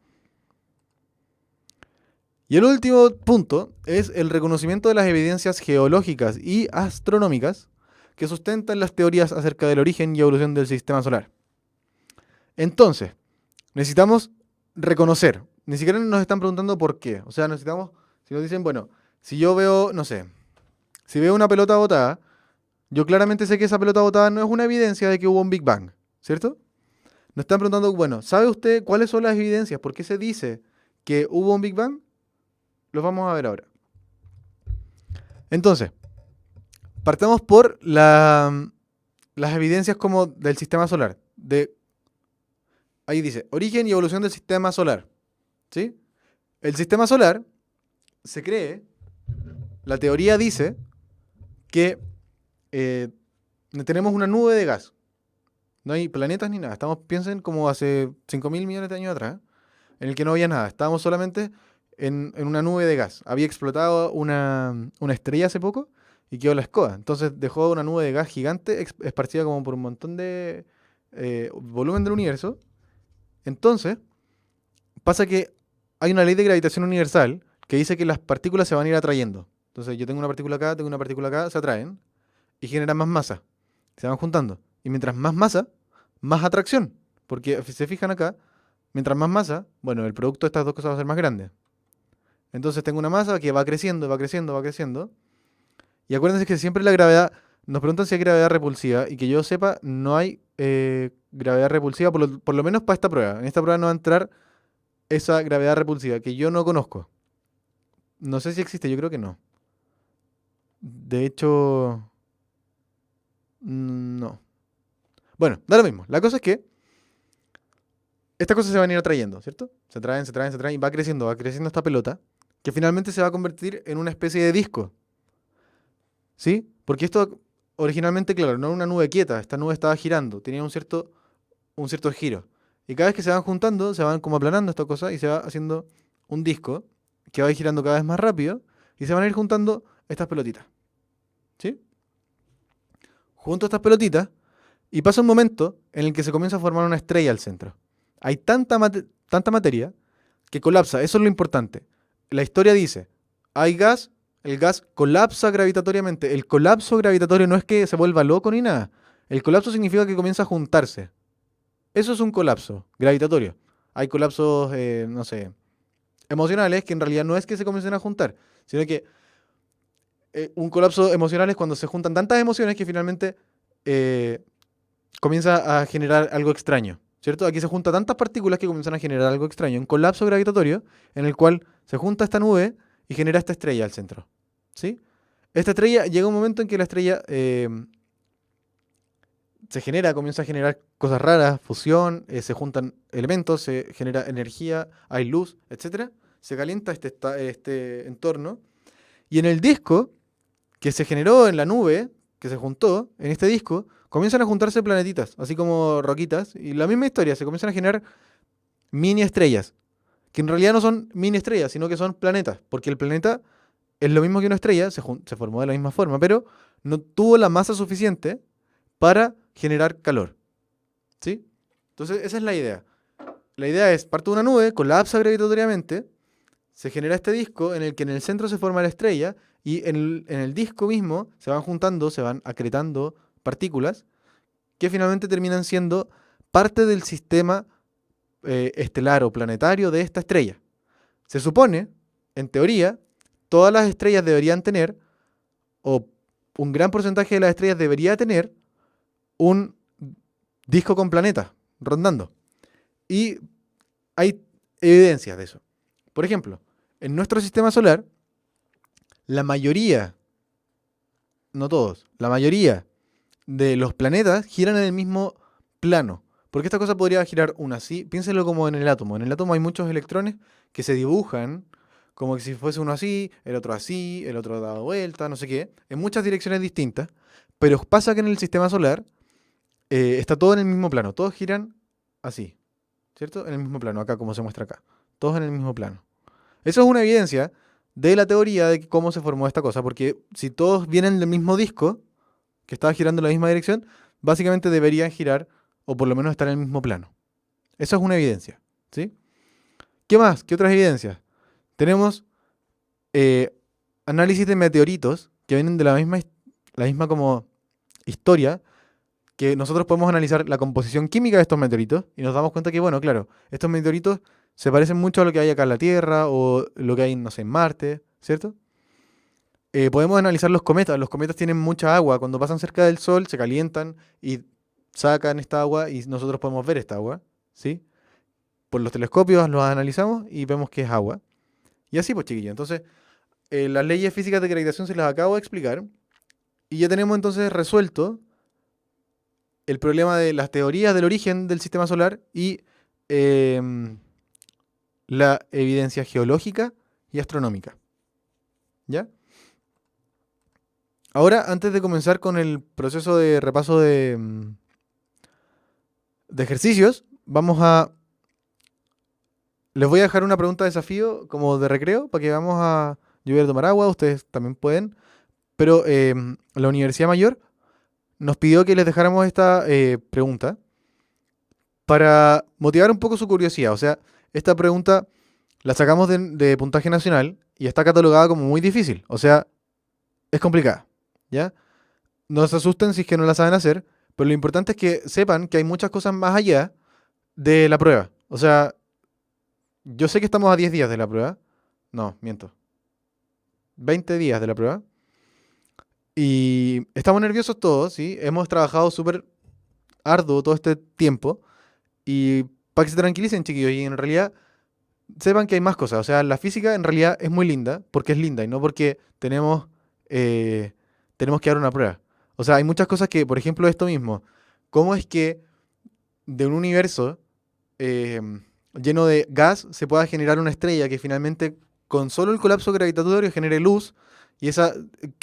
Speaker 4: Y el último punto es el reconocimiento de las evidencias geológicas y astronómicas que sustentan las teorías acerca del origen y evolución del sistema solar. Entonces, necesitamos reconocer. Ni siquiera nos están preguntando por qué. O sea, necesitamos, si nos dicen, bueno, si yo veo, no sé, si veo una pelota botada, yo claramente sé que esa pelota botada no es una evidencia de que hubo un Big Bang, ¿cierto? Nos están preguntando, bueno, ¿sabe usted cuáles son las evidencias? ¿Por qué se dice que hubo un Big Bang? Los vamos a ver ahora. Entonces, partamos por las evidencias como del sistema solar. Ahí dice, origen y evolución del sistema solar. ¿Sí? El sistema solar se cree, la teoría dice que tenemos una nube de gas. No hay planetas ni nada. Piensen como hace 5.000 millones de años atrás. en el que no había nada. Estábamos solamente en una nube de gas. Había explotado una estrella hace poco y quedó la escoba. Entonces dejó una nube de gas gigante esparcida como por un montón de volumen del universo. Entonces, pasa que hay una ley de gravitación universal que dice que las partículas se van a ir atrayendo. Entonces yo tengo una partícula acá, tengo una partícula acá, se atraen y generan más masa. Se van juntando. Y mientras más masa, más atracción. Porque si se fijan acá, mientras más masa, bueno, el producto de estas dos cosas va a ser más grande. Entonces tengo una masa que va creciendo, va creciendo, va creciendo. Y acuérdense que siempre la gravedad, nos preguntan si hay gravedad repulsiva, y que yo sepa, no hay gravedad repulsiva, por lo menos para esta prueba. En esta prueba no va a entrar esa gravedad repulsiva, que yo no conozco. No sé si existe, yo creo que no. De hecho, no. Bueno, da lo mismo. La cosa es que estas cosas se van a ir atrayendo, ¿cierto? Se traen, se traen, se traen, y va creciendo esta pelota, que finalmente se va a convertir en una especie de disco. ¿Sí? Porque esto originalmente, claro, no era una nube quieta, esta nube estaba girando, tenía un cierto giro. Y cada vez que se van juntando, se van como aplanando esta cosa y se va haciendo un disco que va a ir girando cada vez más rápido y se van a ir juntando estas pelotitas. ¿Sí? Junto a estas pelotitas y pasa un momento en el que se comienza a formar una estrella al centro. Hay tanta materia que colapsa, eso es lo importante. La historia dice, hay gas, el gas colapsa gravitatoriamente. El colapso gravitatorio no es que se vuelva loco ni nada. El colapso significa que comienza a juntarse. Eso es un colapso gravitatorio. Hay colapsos, no sé, emocionales, que en realidad no es que se comiencen a juntar, sino que un colapso emocional es cuando se juntan tantas emociones que finalmente comienza a generar algo extraño, ¿cierto? Aquí se juntan tantas partículas que comienzan a generar algo extraño. Un colapso gravitatorio en el cual se junta esta nube y genera esta estrella al centro, ¿sí? Esta estrella, llega un momento en que la estrella se genera, comienza a generar cosas raras, fusión, se juntan elementos, se genera energía, hay luz, etc. Se calienta este entorno. Y en el disco que se generó en la nube, que se juntó, en este disco, comienzan a juntarse planetitas, así como roquitas. Y la misma historia, se comienzan a generar mini estrellas, que en realidad no son mini estrellas, sino que son planetas, porque el planeta es lo mismo que una estrella, se formó de la misma forma, pero no tuvo la masa suficiente para generar calor, ¿sí? Entonces esa es la idea. La idea es, parte de una nube, colapsa gravitatoriamente, se genera este disco en el que en el centro se forma la estrella y en el disco mismo se van juntando, se van acretando partículas que finalmente terminan siendo parte del sistema estelar o planetario de esta estrella. Se supone, en teoría, todas las estrellas deberían tener, o un gran porcentaje de las estrellas debería tener, un disco con planetas rondando. Y hay evidencias de eso. Por ejemplo, en nuestro sistema solar, la mayoría, no todos, la mayoría de los planetas giran en el mismo plano. Porque esta cosa podría girar una así. Piénsenlo como en el átomo. En el átomo hay muchos electrones que se dibujan como que si fuese uno así, el otro dado vuelta, no sé qué, en muchas direcciones distintas. Pero pasa que en el sistema solar está todo en el mismo plano. Todos giran así, ¿cierto? En el mismo plano, acá como se muestra acá. Todos en el mismo plano. Eso es una evidencia de la teoría de cómo se formó esta cosa. Porque si todos vienen del mismo disco, que estaba girando en la misma dirección, básicamente deberían girar, o por lo menos estar en el mismo plano. Eso es una evidencia, ¿sí? ¿Qué más? ¿Qué otras evidencias? Tenemos análisis de meteoritos que vienen de la misma como historia, que nosotros podemos analizar la composición química de estos meteoritos y nos damos cuenta que, bueno, claro, estos meteoritos se parecen mucho a lo que hay acá en la Tierra o lo que hay, no sé, en Marte, ¿cierto? Podemos analizar los cometas. Los cometas tienen mucha agua. Cuando pasan cerca del Sol se calientan y sacan esta agua y nosotros podemos ver esta agua, ¿sí? Por los telescopios los analizamos y vemos que es agua. Y así, pues, chiquillos. Entonces, las leyes físicas de gravitación se las acabo de explicar. Y ya tenemos entonces resuelto el problema de las teorías del origen del sistema solar y la evidencia geológica y astronómica. ¿Ya? Ahora, antes de comenzar con el proceso de repaso de ejercicios, vamos a Les voy a dejar una pregunta de desafío como de recreo para que vamos a... Yo voy a tomar agua, ustedes también pueden. Pero la Universidad Mayor nos pidió que les dejáramos esta pregunta para motivar un poco su curiosidad. O sea, esta pregunta la sacamos de puntaje nacional y está catalogada como muy difícil. O sea, es complicada. ¿Ya? No se asusten si es que no la saben hacer, pero lo importante es que sepan que hay muchas cosas más allá de la prueba. O sea, yo sé que estamos a 10 días de la prueba. No, miento. 20 días de la prueba. Y estamos nerviosos todos, ¿sí? Hemos trabajado súper arduo todo este tiempo. Y para que se tranquilicen, chiquillos, y en realidad sepan que hay más cosas. O sea, la física en realidad es muy linda porque es linda y no porque eh, tenemos que dar una prueba. O sea, hay muchas cosas que, por ejemplo, esto mismo. ¿Cómo es que de un universo eh, lleno de gas se pueda generar una estrella que finalmente con solo el colapso gravitatorio genere luz y esa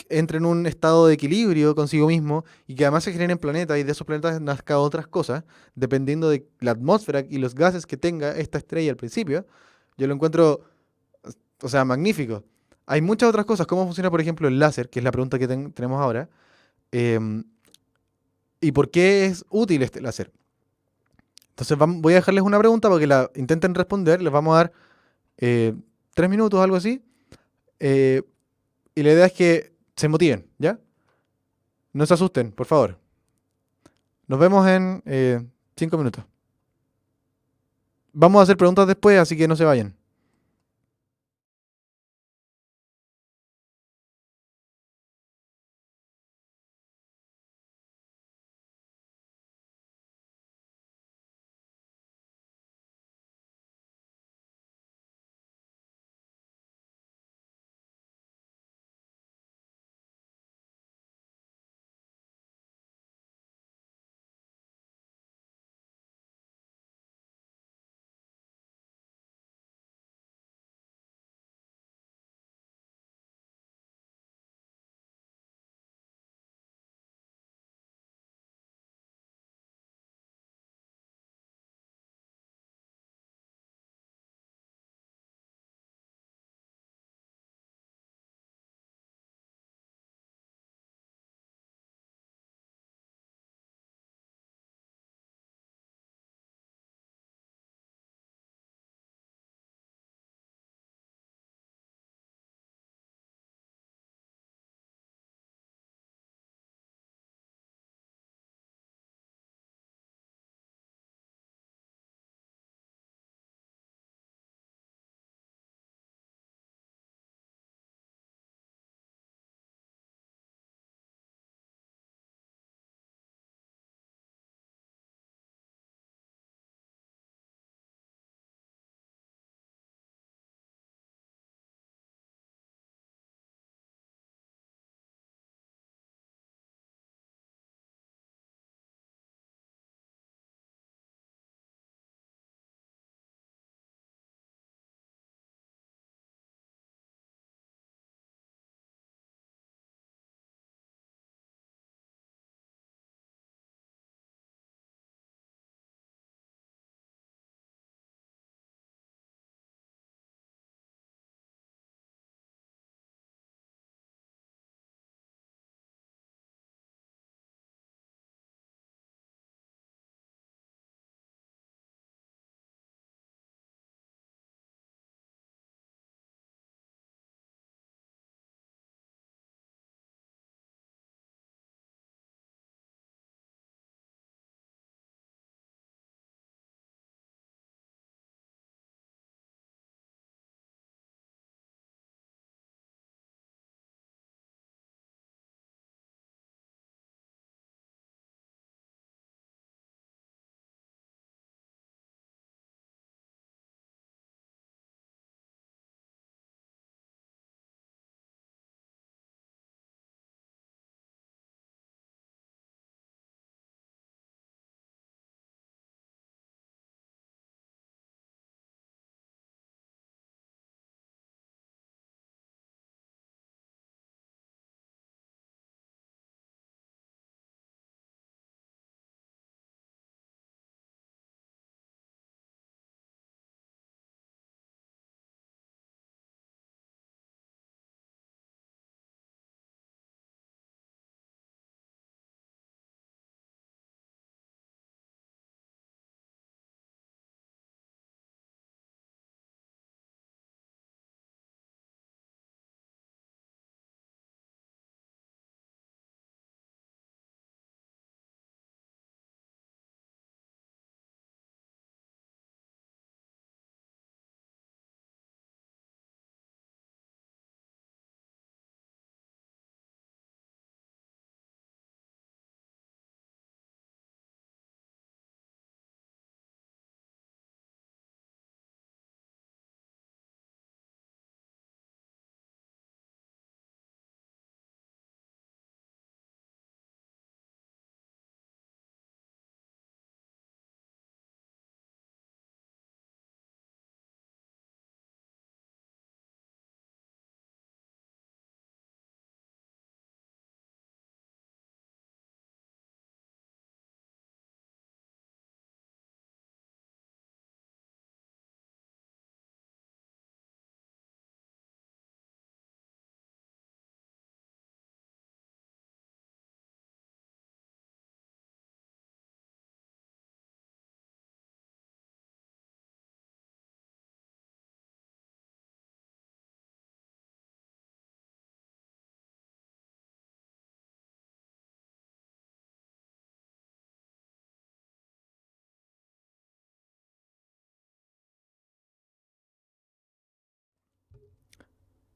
Speaker 4: entre en un estado de equilibrio consigo mismo y que además se generen planetas y de esos planetas nazca otras cosas, dependiendo de la atmósfera y los gases que tenga esta estrella al principio? Yo lo encuentro, o sea, magnífico. Hay muchas otras cosas, cómo funciona, por ejemplo, el láser, que es la pregunta que tenemos ahora, em, y por qué es útil este láser. Entonces voy a dejarles una pregunta para que la intenten responder. Les vamos a dar eh, 3 minutos, algo así. eh, y la idea es que se motiven, ¿ya? No se asusten, por favor. Nos vemos en 5 minutos. Vamos a hacer preguntas después, así que no se vayan.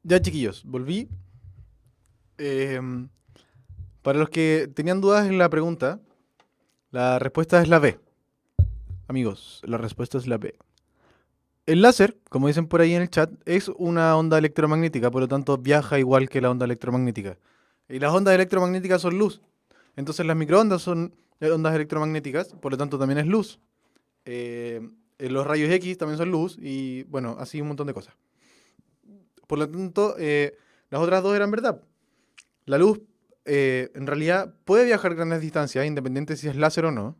Speaker 4: Ya, chiquillos, volví. Em, para los que tenían dudas en la pregunta, la respuesta es la B. Amigos, la respuesta es la B. El láser, como dicen por ahí en el chat, es una onda electromagnética, por lo tanto viaja igual que la onda electromagnética. Y las ondas electromagnéticas son luz. Entonces las microondas son ondas electromagnéticas, por lo tanto también es luz. Los rayos X también son luz y bueno, así un montón de cosas. Por lo tanto, las otras dos eran verdad. La luz en realidad puede viajar grandes distancias, independiente si es láser o no,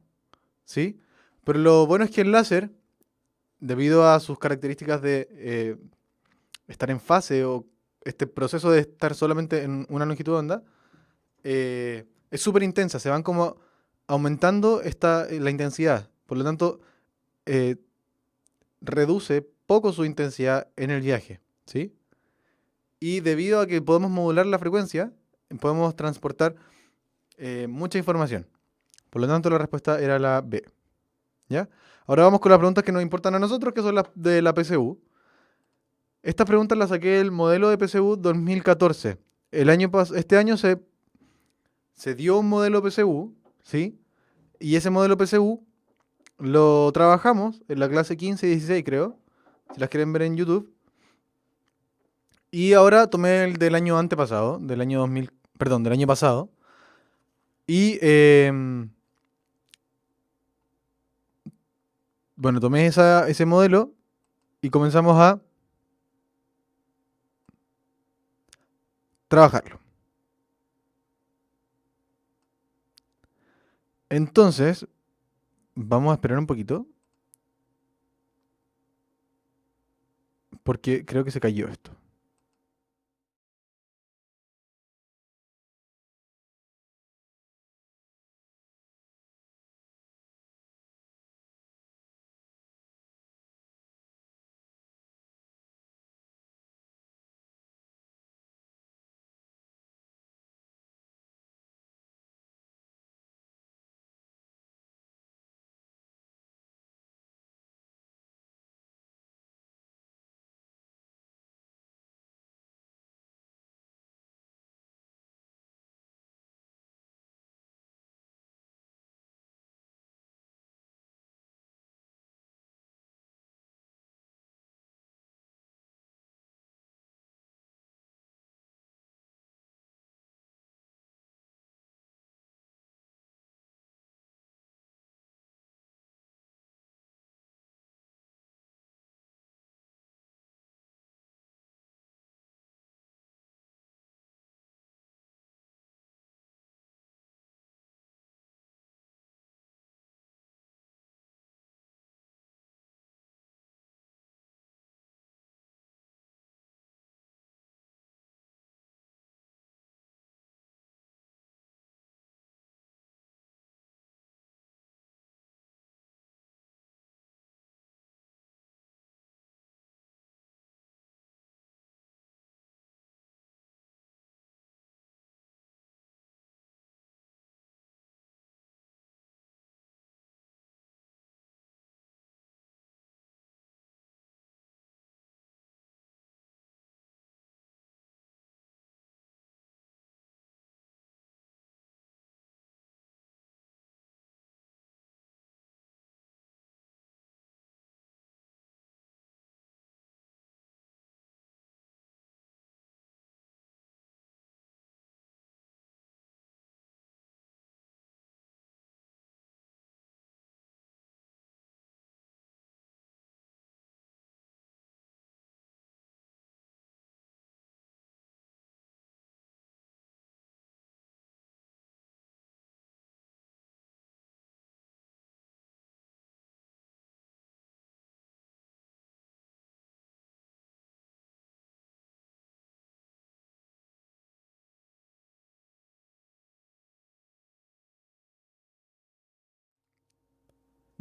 Speaker 4: ¿sí? Pero lo bueno es que el láser, debido a sus características de estar en fase o este proceso de estar solamente en una longitud de onda, es súper intensa, se van como aumentando la intensidad. Por lo tanto, eh, reduce poco su intensidad en el viaje, ¿sí? Y debido a que podemos modular la frecuencia, podemos transportar mucha información. Por lo tanto, la respuesta era la B. ¿Ya? Ahora vamos con las preguntas que nos importan a nosotros, que son las de la PSU. Estas preguntas las saqué del modelo de PSU 2014. Este año se dio un modelo PSU, ¿sí? Y ese modelo PSU lo trabajamos en la clase 15 y 16, creo, si las quieren ver en YouTube. Y ahora tomé el del año antepasado, del año 2000, perdón, del año pasado. Y bueno, tomé ese modelo y comenzamos a trabajarlo. Entonces, vamos a esperar un poquito, porque creo que se cayó esto.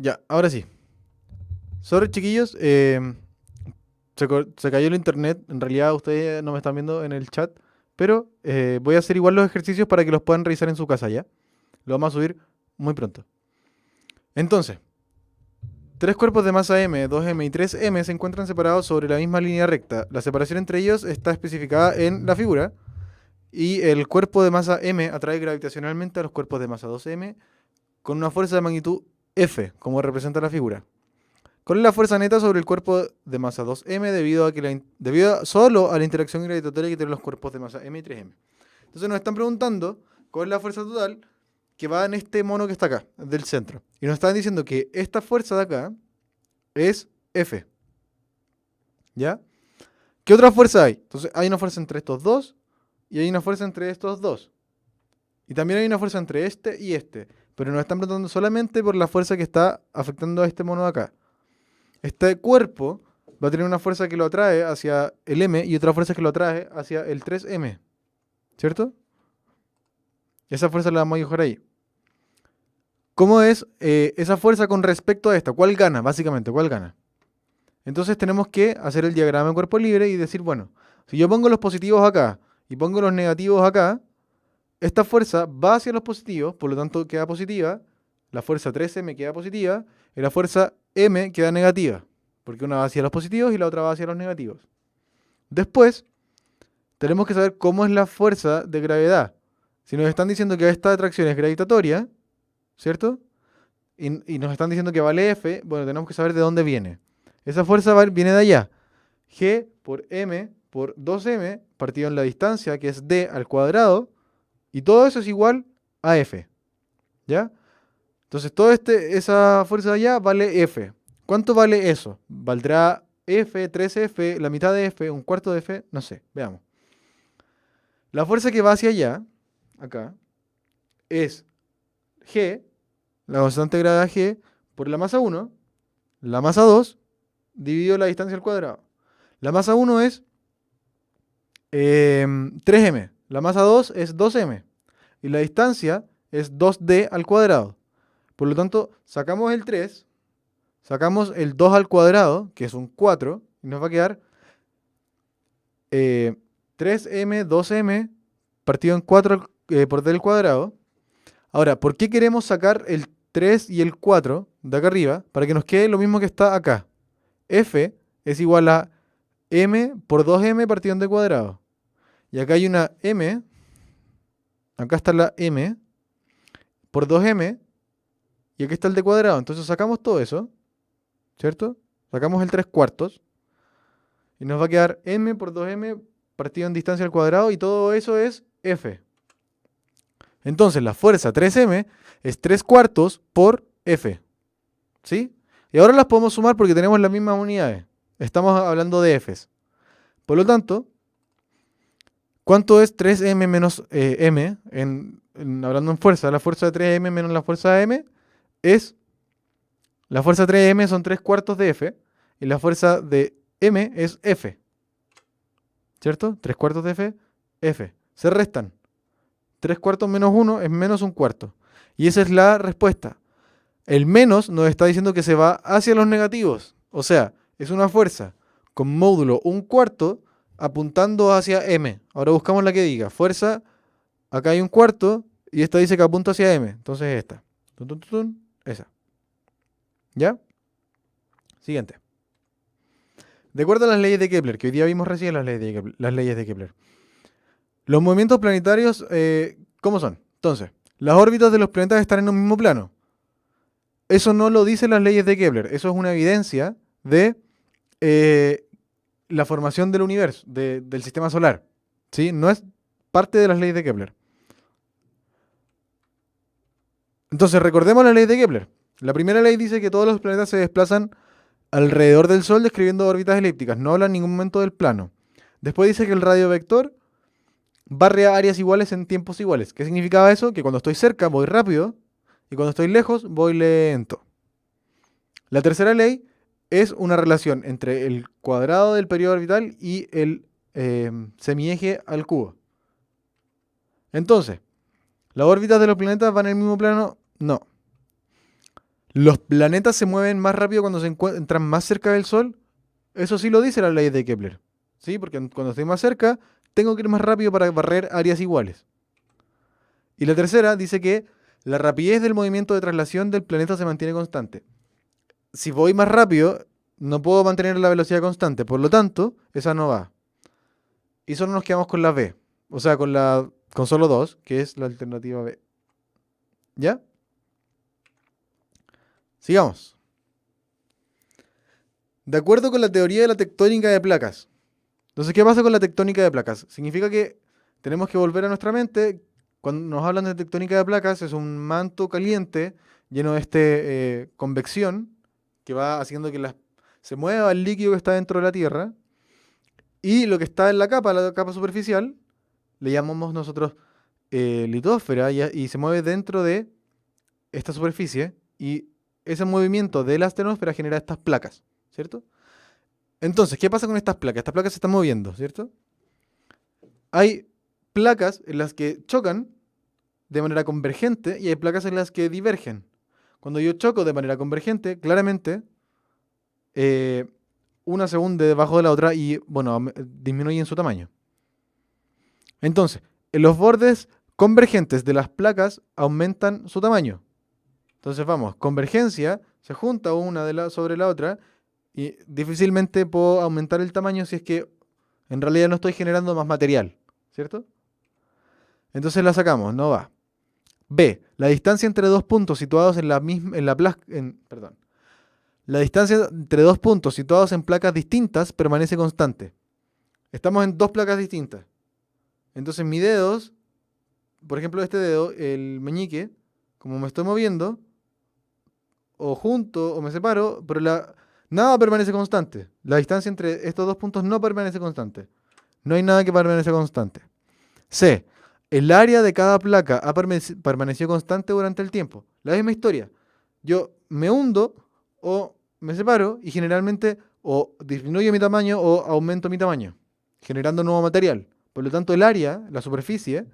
Speaker 4: Ya, ahora sí. Sorry, chiquillos. Se cayó el internet. En realidad ustedes no me están viendo en el chat. Pero voy a hacer igual los ejercicios para que los puedan realizar en su casa ya. Lo vamos a subir muy pronto. Entonces, Tres cuerpos de masa m, 2m y 3m se encuentran separados sobre la misma línea recta. La separación entre ellos está especificada en la figura. Y el cuerpo de masa m atrae gravitacionalmente a los cuerpos de masa 2m con una fuerza de magnitud F, como representa la figura. ¿Cuál es la fuerza neta sobre el cuerpo de masa 2m debido solo a la interacción gravitatoria que tienen los cuerpos de masa m y 3m? Entonces nos están preguntando cuál es la fuerza total que va en este mono que está acá, del centro. Y nos están diciendo que esta fuerza de acá es F. ¿Ya? ¿Qué otra fuerza hay? Entonces hay una fuerza entre estos dos y hay una fuerza entre estos dos. Y también hay una fuerza entre este y este. Pero nos están preguntando solamente por la fuerza que está afectando a este mono de acá. Este cuerpo va a tener una fuerza que lo atrae hacia el M y otra fuerza que lo atrae hacia el 3M. ¿Cierto? Esa fuerza la vamos a dibujar ahí. ¿Cómo es esa fuerza con respecto a esta? ¿Cuál gana? Básicamente, ¿cuál gana? Entonces tenemos que hacer el diagrama de cuerpo libre y decir, bueno, si yo pongo los positivos acá y pongo los negativos acá, esta fuerza va hacia los positivos, por lo tanto queda positiva, la fuerza 3M queda positiva y la fuerza M queda negativa, porque una va hacia los positivos y la otra va hacia los negativos. Después, tenemos que saber cómo es la fuerza de gravedad. Si nos están diciendo que esta atracción es gravitatoria, ¿cierto? Y nos están diciendo que vale F, bueno, tenemos que saber de dónde viene. Esa fuerza viene de allá. G por M por 2M partido en la distancia, que es D al cuadrado, y todo eso es igual a F. ¿Ya? Entonces, toda esa fuerza de allá vale F. ¿Cuánto vale eso? ¿Valdrá F, 3F, la mitad de F, un cuarto de F? No sé, veamos. La fuerza que va hacia allá, acá, es G, la constante de gravedad G, por la masa 1, la masa 2, dividido la distancia al cuadrado. La masa 1 es 3M, la masa 2 es 2M, y la distancia es 2D al cuadrado. Por lo tanto, sacamos el 3, sacamos el 2 al cuadrado, que es un 4, y nos va a quedar 3M, 2M, partido en 4 por D al cuadrado. Ahora, ¿por qué queremos sacar el 3 y el 4 de acá arriba? Para que nos quede lo mismo que está acá. F es igual a M por 2M partido en D cuadrado. Y acá hay una M, acá está la M, por 2M, y aquí está el D cuadrado. Entonces sacamos todo eso, ¿cierto? Sacamos el 3 cuartos, y nos va a quedar M por 2M partido en distancia al cuadrado, y todo eso es F. Entonces la fuerza 3M es 3 cuartos por F. ¿Sí? Y ahora las podemos sumar porque tenemos las mismas unidades. Estamos hablando de Fs. Por lo tanto, ¿cuánto es 3M menos M? Hablando en fuerza, la fuerza de 3M menos la fuerza de M es... La fuerza 3M son 3 cuartos de F. Y la fuerza de M es F. ¿Cierto? 3 cuartos de F, F. Se restan. 3 cuartos menos 1 es menos un cuarto. Y esa es la respuesta. El menos nos está diciendo que se va hacia los negativos. O sea, es una fuerza con módulo 1/4 apuntando hacia M. Ahora buscamos la que diga. Fuerza, acá hay 1/4 y esta dice que apunta hacia M. Entonces esta. Esa. ¿Ya? Siguiente. De acuerdo a las leyes de Kepler, que hoy día vimos recién las leyes de Kepler. Los movimientos planetarios, ¿cómo son? Entonces, las órbitas de los planetas están en un mismo plano. Eso no lo dicen las leyes de Kepler. Eso es una evidencia de la formación del universo, del sistema solar. ¿Sí? No es parte de las leyes de Kepler. Entonces, recordemos la ley de Kepler. La primera ley dice que todos los planetas se desplazan alrededor del Sol describiendo órbitas elípticas. No habla en ningún momento del plano. Después dice que el radio vector barre a áreas iguales en tiempos iguales. ¿Qué significaba eso? Que cuando estoy cerca voy rápido y cuando estoy lejos voy lento. La tercera ley es una relación entre el cuadrado del periodo orbital y el semieje al cubo. Entonces, ¿las órbitas de los planetas van en el mismo plano? No. ¿Los planetas se mueven más rápido cuando se encuentran más cerca del Sol? Eso sí lo dice la ley de Kepler. ¿Sí? Porque cuando estoy más cerca, tengo que ir más rápido para barrer áreas iguales. Y la tercera dice que la rapidez del movimiento de traslación del planeta se mantiene constante. si voy más rápido, no puedo mantener la velocidad constante. Por lo tanto, esa no va. Y solo nos quedamos con la B. O sea, con solo dos, que es la alternativa B. ¿Ya? Sigamos. De acuerdo con la teoría de la tectónica de placas. Entonces, ¿qué pasa con la tectónica de placas? Significa que tenemos que volver a nuestra mente. Cuando nos hablan de tectónica de placas, es un manto caliente lleno de convección que va haciendo que se mueva el líquido que está dentro de la Tierra. Y lo que está en la capa superficial, le llamamos nosotros litósfera y se mueve dentro de esta superficie. Y ese movimiento de la astenosfera genera estas placas, ¿cierto? Entonces, ¿qué pasa con estas placas? Estas placas se están moviendo, ¿cierto? Hay placas en las que chocan de manera convergente y hay placas en las que divergen. Cuando yo choco de manera convergente, claramente una se hunde debajo de la otra y, bueno, disminuye en su tamaño. Entonces, en los bordes convergentes de las placas aumentan su tamaño. Entonces, vamos, convergencia, se junta una sobre la otra y difícilmente puedo aumentar el tamaño si es que en realidad no estoy generando más material, ¿cierto? Entonces la sacamos, no va. B. La distancia entre dos puntos situados en la misma, perdón. La distancia entre dos puntos situados en placas distintas permanece constante. Estamos en dos placas distintas. Entonces mis dedos, por ejemplo este dedo, el meñique, como me estoy moviendo, o junto o me separo, pero nada permanece constante. La distancia entre estos dos puntos no permanece constante. No hay nada que permanezca constante. C. El área de cada placa ha permanecido constante durante el tiempo. La misma historia. Yo me hundo o me separo y generalmente o disminuyo mi tamaño o aumento mi tamaño, generando nuevo material. Por lo tanto, el área, la superficie,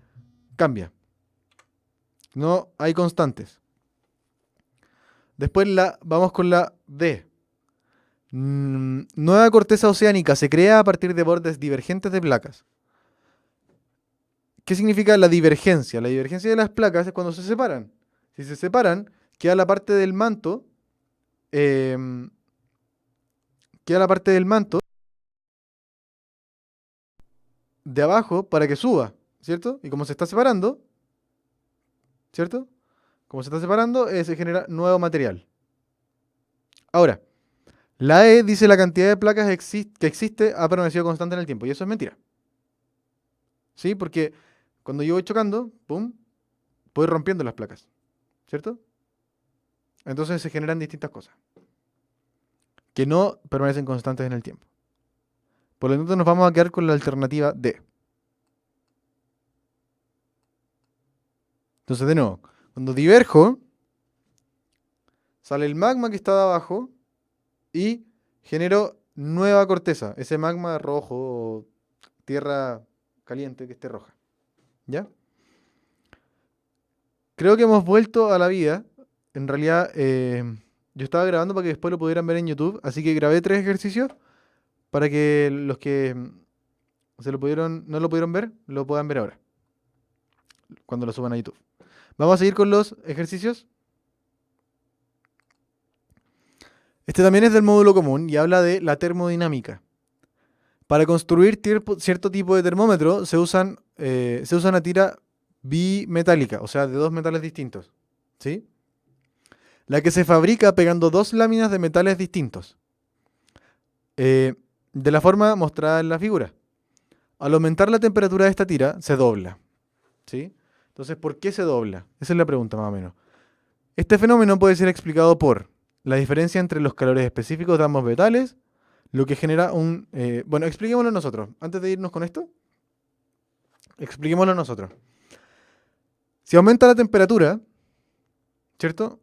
Speaker 4: cambia. No hay constantes. Después vamos con la D. Nueva corteza oceánica se crea a partir de bordes divergentes de placas. ¿Qué significa la divergencia? La divergencia de las placas es cuando se separan. Si se separan, queda la parte del manto. Queda la parte del manto de abajo para que suba, ¿cierto? Y como se está separando, ¿cierto? Como se está separando, se genera nuevo material. Ahora, la E dice la cantidad de placas que existe ha permanecido constante en el tiempo. Y eso es mentira. ¿Sí? Porque cuando yo voy chocando, pum, voy rompiendo las placas, ¿cierto? Entonces se generan distintas cosas que no permanecen constantes en el tiempo. Por lo tanto, nos vamos a quedar con la alternativa D. Entonces, de nuevo, cuando diverjo, sale el magma que está de abajo y genero nueva corteza. Ese magma rojo o tierra caliente que esté roja. ¿Ya? Creo que hemos vuelto a la vida. En realidad, yo estaba grabando para que después lo pudieran ver en YouTube, así que grabé 3 ejercicios para que los que no lo pudieron ver, lo puedan ver ahora, cuando lo suban a YouTube. Vamos a seguir con los ejercicios. Este también es del módulo común y habla de la termodinámica. Para construir cierto tipo de termómetro se usa una tira bimetálica, o sea, de dos metales distintos, ¿sí? La que se fabrica pegando dos láminas de metales distintos, de la forma mostrada en la figura. Al aumentar la temperatura de esta tira, se dobla, ¿sí? Entonces, ¿por qué se dobla? Esa es la pregunta más o menos. Este fenómeno puede ser explicado por la diferencia entre los calores específicos de ambos metales, lo que genera bueno, expliquémoslo nosotros. Antes de irnos con esto, expliquémoslo nosotros. Si aumenta la temperatura, ¿cierto?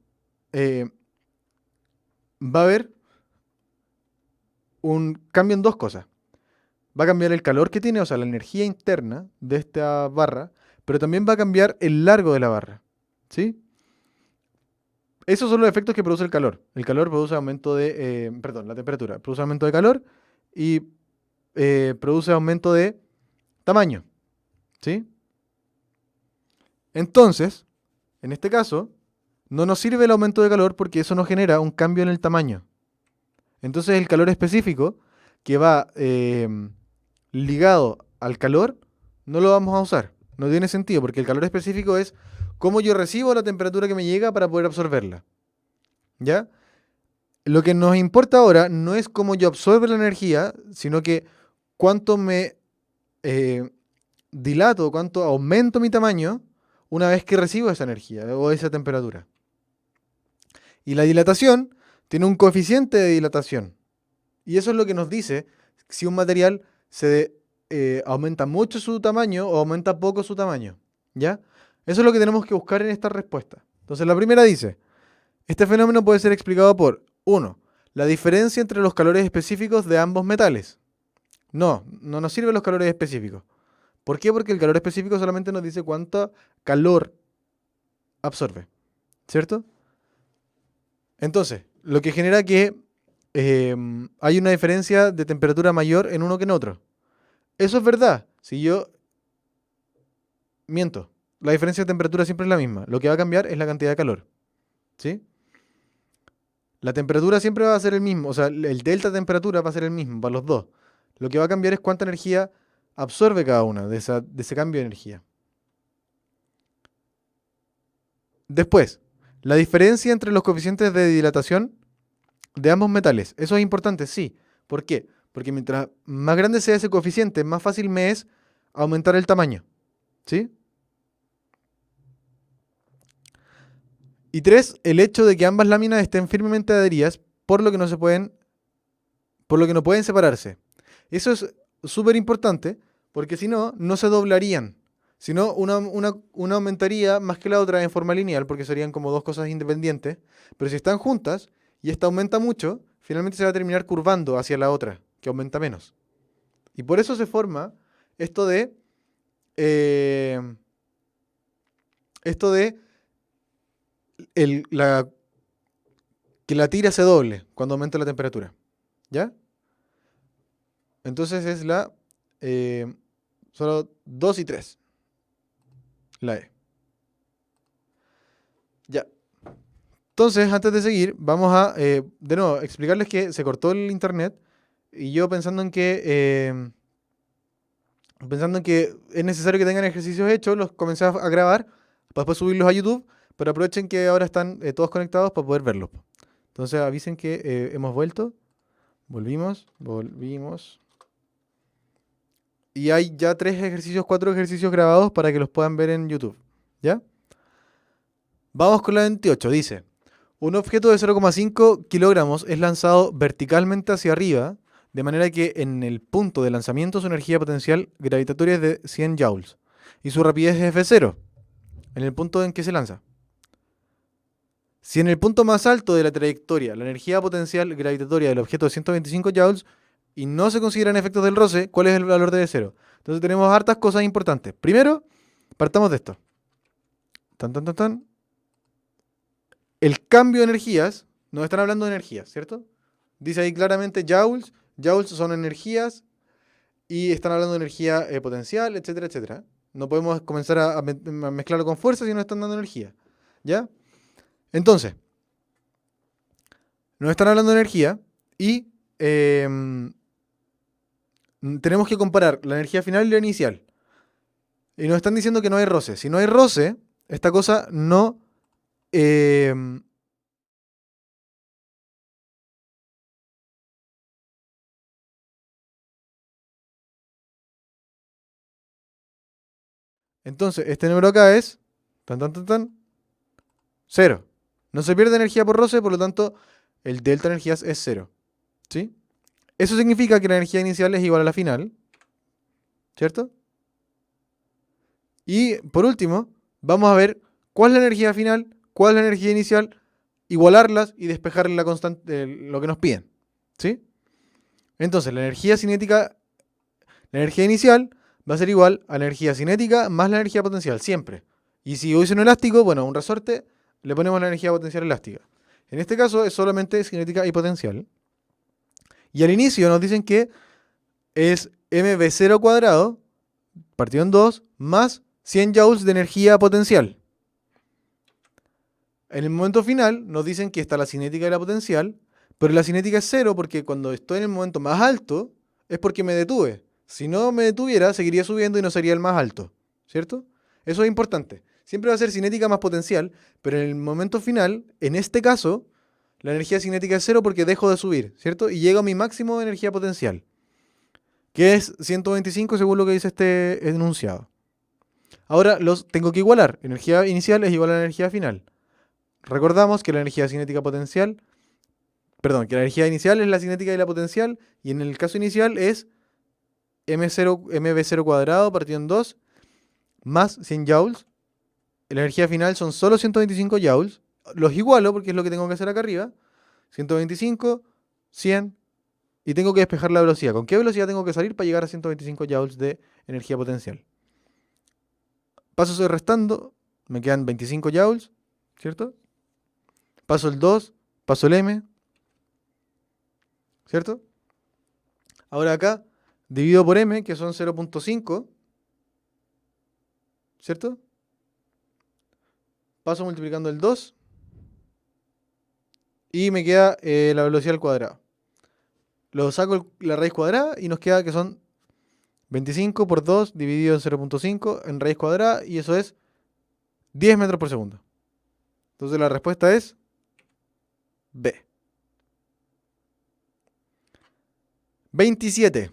Speaker 4: Va a haber un cambio en dos cosas. Va a cambiar el calor que tiene, o sea, la energía interna de esta barra, pero también va a cambiar el largo de la barra, ¿sí? Esos son los efectos que produce el calor. El calor produce aumento la temperatura produce aumento de calor y produce aumento de tamaño, ¿sí? Entonces, en este caso, no nos sirve el aumento de calor porque eso nos genera un cambio en el tamaño. Entonces el calor específico que va ligado al calor no lo vamos a usar. No tiene sentido porque el calor específico es cómo yo recibo la temperatura que me llega para poder absorberla. ¿Ya? Lo que nos importa ahora no es cómo yo absorbo la energía, sino que cuánto me dilato, cuánto aumento mi tamaño una vez que recibo esa energía o esa temperatura. Y la dilatación tiene un coeficiente de dilatación. Y eso es lo que nos dice si un material se aumenta mucho su tamaño o aumenta poco su tamaño. ¿Ya? Eso es lo que tenemos que buscar en esta respuesta. Entonces la primera dice, este fenómeno puede ser explicado por 1. La diferencia entre los calores específicos de ambos metales. No nos sirven los calores específicos. ¿Por qué? Porque el calor específico solamente nos dice cuánto calor absorbe. ¿Cierto? Entonces, lo que genera que hay una diferencia de temperatura mayor en uno que en otro. Eso es verdad. Si yo miento, la diferencia de temperatura siempre es la misma. Lo que va a cambiar es la cantidad de calor. ¿Sí? La temperatura siempre va a ser el mismo. O sea, el delta de temperatura va a ser el mismo para los dos. Lo que va a cambiar es cuánta energía absorbe cada una de ese cambio de energía. Después, la diferencia entre los coeficientes de dilatación de ambos metales. Eso es importante, sí. ¿Por qué? Porque mientras más grande sea ese coeficiente, más fácil me es aumentar el tamaño. ¿Sí? Y 3, el hecho de que ambas láminas estén firmemente adheridas, por lo que no pueden separarse. Eso es súper importante, porque si no, no se doblarían. Si no, una aumentaría más que la otra en forma lineal, porque serían como dos cosas independientes. Pero si están juntas, y esta aumenta mucho, finalmente se va a terminar curvando hacia la otra, que aumenta menos. Y por eso se forma esto de que la tira se doble cuando aumenta la temperatura. ¿Ya? Entonces es la solo 2 y 3. La E. Ya. Entonces, antes de seguir, vamos a, de nuevo, explicarles que se cortó el internet y yo pensando en que es necesario que tengan ejercicios hechos, los comencé a grabar para después subirlos a YouTube, pero aprovechen que ahora están todos conectados para poder verlos. Entonces avisen que hemos vuelto, volvimos. Y hay ya 4 ejercicios grabados para que los puedan ver en YouTube. ¿Ya? Vamos con la 28. Dice, un objeto de 0,5 kilogramos es lanzado verticalmente hacia arriba, de manera que en el punto de lanzamiento su energía potencial gravitatoria es de 100 joules y su rapidez es F0, en el punto en que se lanza. Si en el punto más alto de la trayectoria la energía potencial gravitatoria del objeto es 125 joules y no se consideran efectos del roce, ¿cuál es el valor de V0? Entonces tenemos hartas cosas importantes. Primero, partamos de esto. El cambio de energías, nos están hablando de energías, ¿cierto? Dice ahí claramente joules. Joules son energías y están hablando de energía potencial, etcétera, etcétera. No podemos comenzar a mezclarlo con fuerza si no están dando energía. ¿Ya? Entonces, nos están hablando de energía y tenemos que comparar la energía final y la inicial. Y nos están diciendo que no hay roce. Si no hay roce, esta cosa no... Entonces, este número acá es 0. No se pierde energía por roce, por lo tanto, el delta de energías es 0. ¿Sí? Eso significa que la energía inicial es igual a la final. ¿Cierto? Y por último, vamos a ver cuál es la energía final, cuál es la energía inicial, igualarlas y despejar la constante, lo que nos piden. ¿Sí? Entonces, la energía cinética, la energía inicial va a ser igual a la energía cinética más la energía potencial, siempre. Y si hubiese un elástico, bueno, un resorte, le ponemos la energía potencial elástica. En este caso es solamente cinética y potencial. Y al inicio nos dicen que es mv0 cuadrado, partido en 2, más 100 joules de energía potencial. En el momento final nos dicen que está la cinética y la potencial, pero la cinética es 0 porque cuando estoy en el momento más alto es porque me detuve. Si no me detuviera, seguiría subiendo y no sería el más alto, ¿cierto? Eso es importante. Siempre va a ser cinética más potencial, pero en el momento final, en este caso, la energía cinética es 0 porque dejo de subir, ¿cierto? Y llego a mi máximo de energía potencial, que es 125 según lo que dice este enunciado. Ahora los tengo que igualar. Energía inicial es igual a la energía final. Recordamos que la energía cinética potencial, perdón, que la energía inicial es la cinética y la potencial, y en el caso inicial es mv0 cuadrado partido en 2 más 100 joules. La energía final son solo 125 joules. Los igualo porque es lo que tengo que hacer acá arriba. 125, 100, y tengo que despejar la velocidad. ¿Con qué velocidad tengo que salir para llegar a 125 joules de energía potencial? Paso restando, me quedan 25 joules, ¿cierto? Paso el 2, paso el m, ¿cierto? Ahora acá, divido por m, que son 0.5, ¿cierto? Paso multiplicando el 2 y me queda la velocidad al cuadrado. Lo saco la raíz cuadrada y nos queda que son 25 por 2 dividido en 0.5 en raíz cuadrada, y eso es 10 metros por segundo. Entonces la respuesta es B. 27.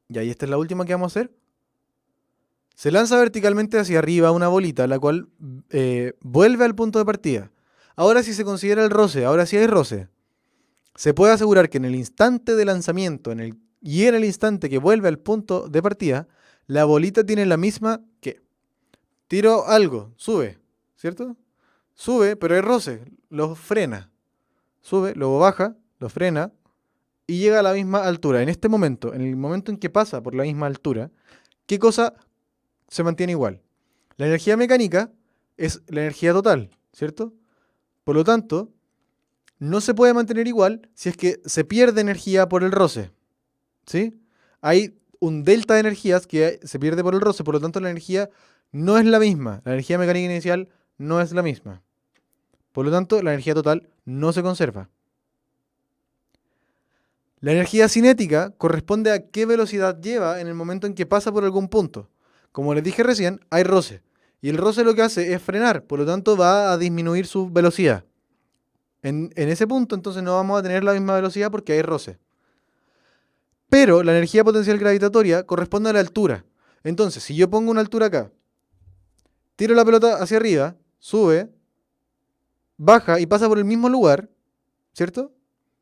Speaker 4: Y ahí esta es la última que vamos a hacer. Se lanza verticalmente hacia arriba una bolita, la cual vuelve al punto de partida. Ahora sí se considera el roce, ahora sí hay roce. Se puede asegurar que en el instante de lanzamiento y en el instante que vuelve al punto de partida, la bolita tiene la misma que. Tiro algo, sube, ¿cierto? Sube, pero hay roce, lo frena. Sube, luego baja, lo frena y llega a la misma altura. En este momento, en el momento en que pasa por la misma altura, ¿qué cosa se mantiene igual? La energía mecánica es la energía total, ¿cierto? Por lo tanto, no se puede mantener igual si es que se pierde energía por el roce, ¿sí? Hay un delta de energías que se pierde por el roce, por lo tanto la energía no es la misma. La energía mecánica inicial no es la misma. Por lo tanto, la energía total no se conserva. La energía cinética corresponde a qué velocidad lleva en el momento en que pasa por algún punto. Como les dije recién, hay roce. Y el roce lo que hace es frenar, por lo tanto va a disminuir su velocidad. En ese punto entonces no vamos a tener la misma velocidad porque hay roce. Pero la energía potencial gravitatoria corresponde a la altura. Entonces, si yo pongo una altura acá, tiro la pelota hacia arriba, sube, baja y pasa por el mismo lugar, ¿cierto?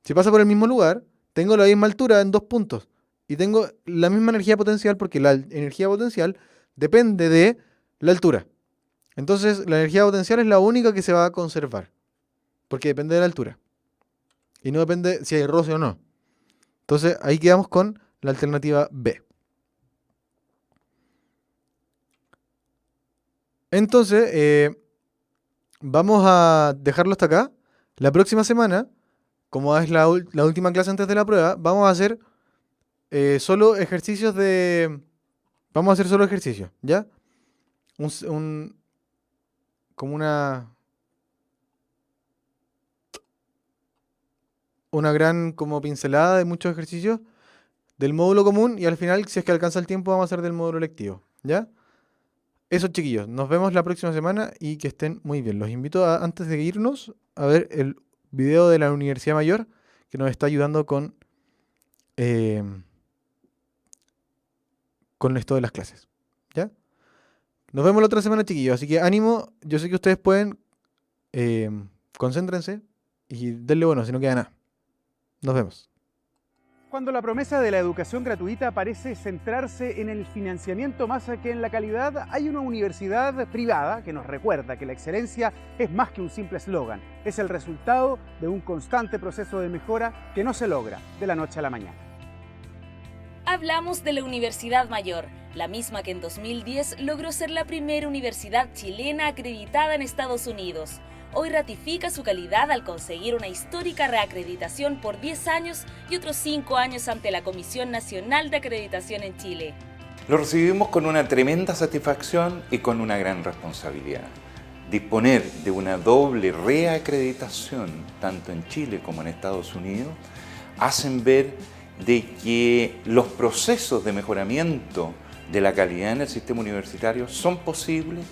Speaker 4: Si pasa por el mismo lugar, tengo la misma altura en 2 puntos. Y tengo la misma energía potencial porque la energía potencial depende de la altura. Entonces, la energía potencial es la única que se va a conservar. Porque depende de la altura. Y no depende si hay roce o no. Entonces, ahí quedamos con la alternativa B. Entonces, vamos a dejarlo hasta acá. La próxima semana, como es la última clase antes de la prueba, vamos a hacer solo ejercicios de... Vamos a hacer solo ejercicios, ¿ya? Como una gran como pincelada de muchos ejercicios del módulo común, y al final, si es que alcanza el tiempo, vamos a hacer del módulo electivo, ¿ya? Eso, chiquillos, nos vemos la próxima semana y que estén muy bien. Los invito antes de irnos a ver el video de la Universidad Mayor que nos está ayudando con esto de las clases, ¿ya? Nos vemos la otra semana, chiquillos, así que ánimo, yo sé que ustedes pueden, concéntrense y denle bueno, si no queda nada. Nos vemos.
Speaker 1: Cuando la promesa de la educación gratuita parece centrarse en el financiamiento más que en la calidad, hay una universidad privada que nos recuerda que la excelencia es más que un simple eslogan. Es el resultado de un constante proceso de mejora que no se logra de la noche a la mañana.
Speaker 2: Hablamos de la Universidad Mayor, la misma que en 2010 logró ser la primera universidad chilena acreditada en Estados Unidos. Hoy ratifica su calidad al conseguir una histórica reacreditación por 10 años y otros 5 años ante la Comisión Nacional de Acreditación en Chile.
Speaker 3: Lo recibimos con una tremenda satisfacción y con una gran responsabilidad. disponer de una doble reacreditación, tanto en Chile como en Estados Unidos, hacen ver de que los procesos de mejoramiento de la calidad en el sistema universitario son posibles.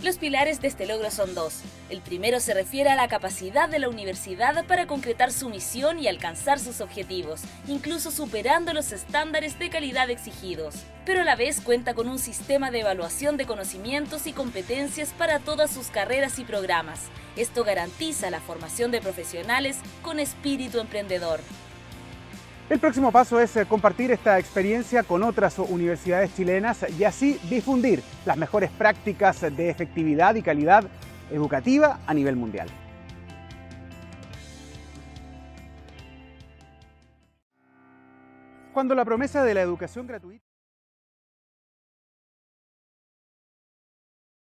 Speaker 2: Los pilares de este logro son dos. El primero se refiere a la capacidad de la universidad para concretar su misión y alcanzar sus objetivos, incluso superando los estándares de calidad exigidos. Pero a la vez cuenta con un sistema de evaluación de conocimientos y competencias para todas sus carreras y programas. Esto garantiza la formación de profesionales con espíritu emprendedor.
Speaker 1: El próximo paso es compartir esta experiencia con otras universidades chilenas y así difundir las mejores prácticas de efectividad y calidad educativa a nivel mundial. Cuando la promesa de la educación gratuita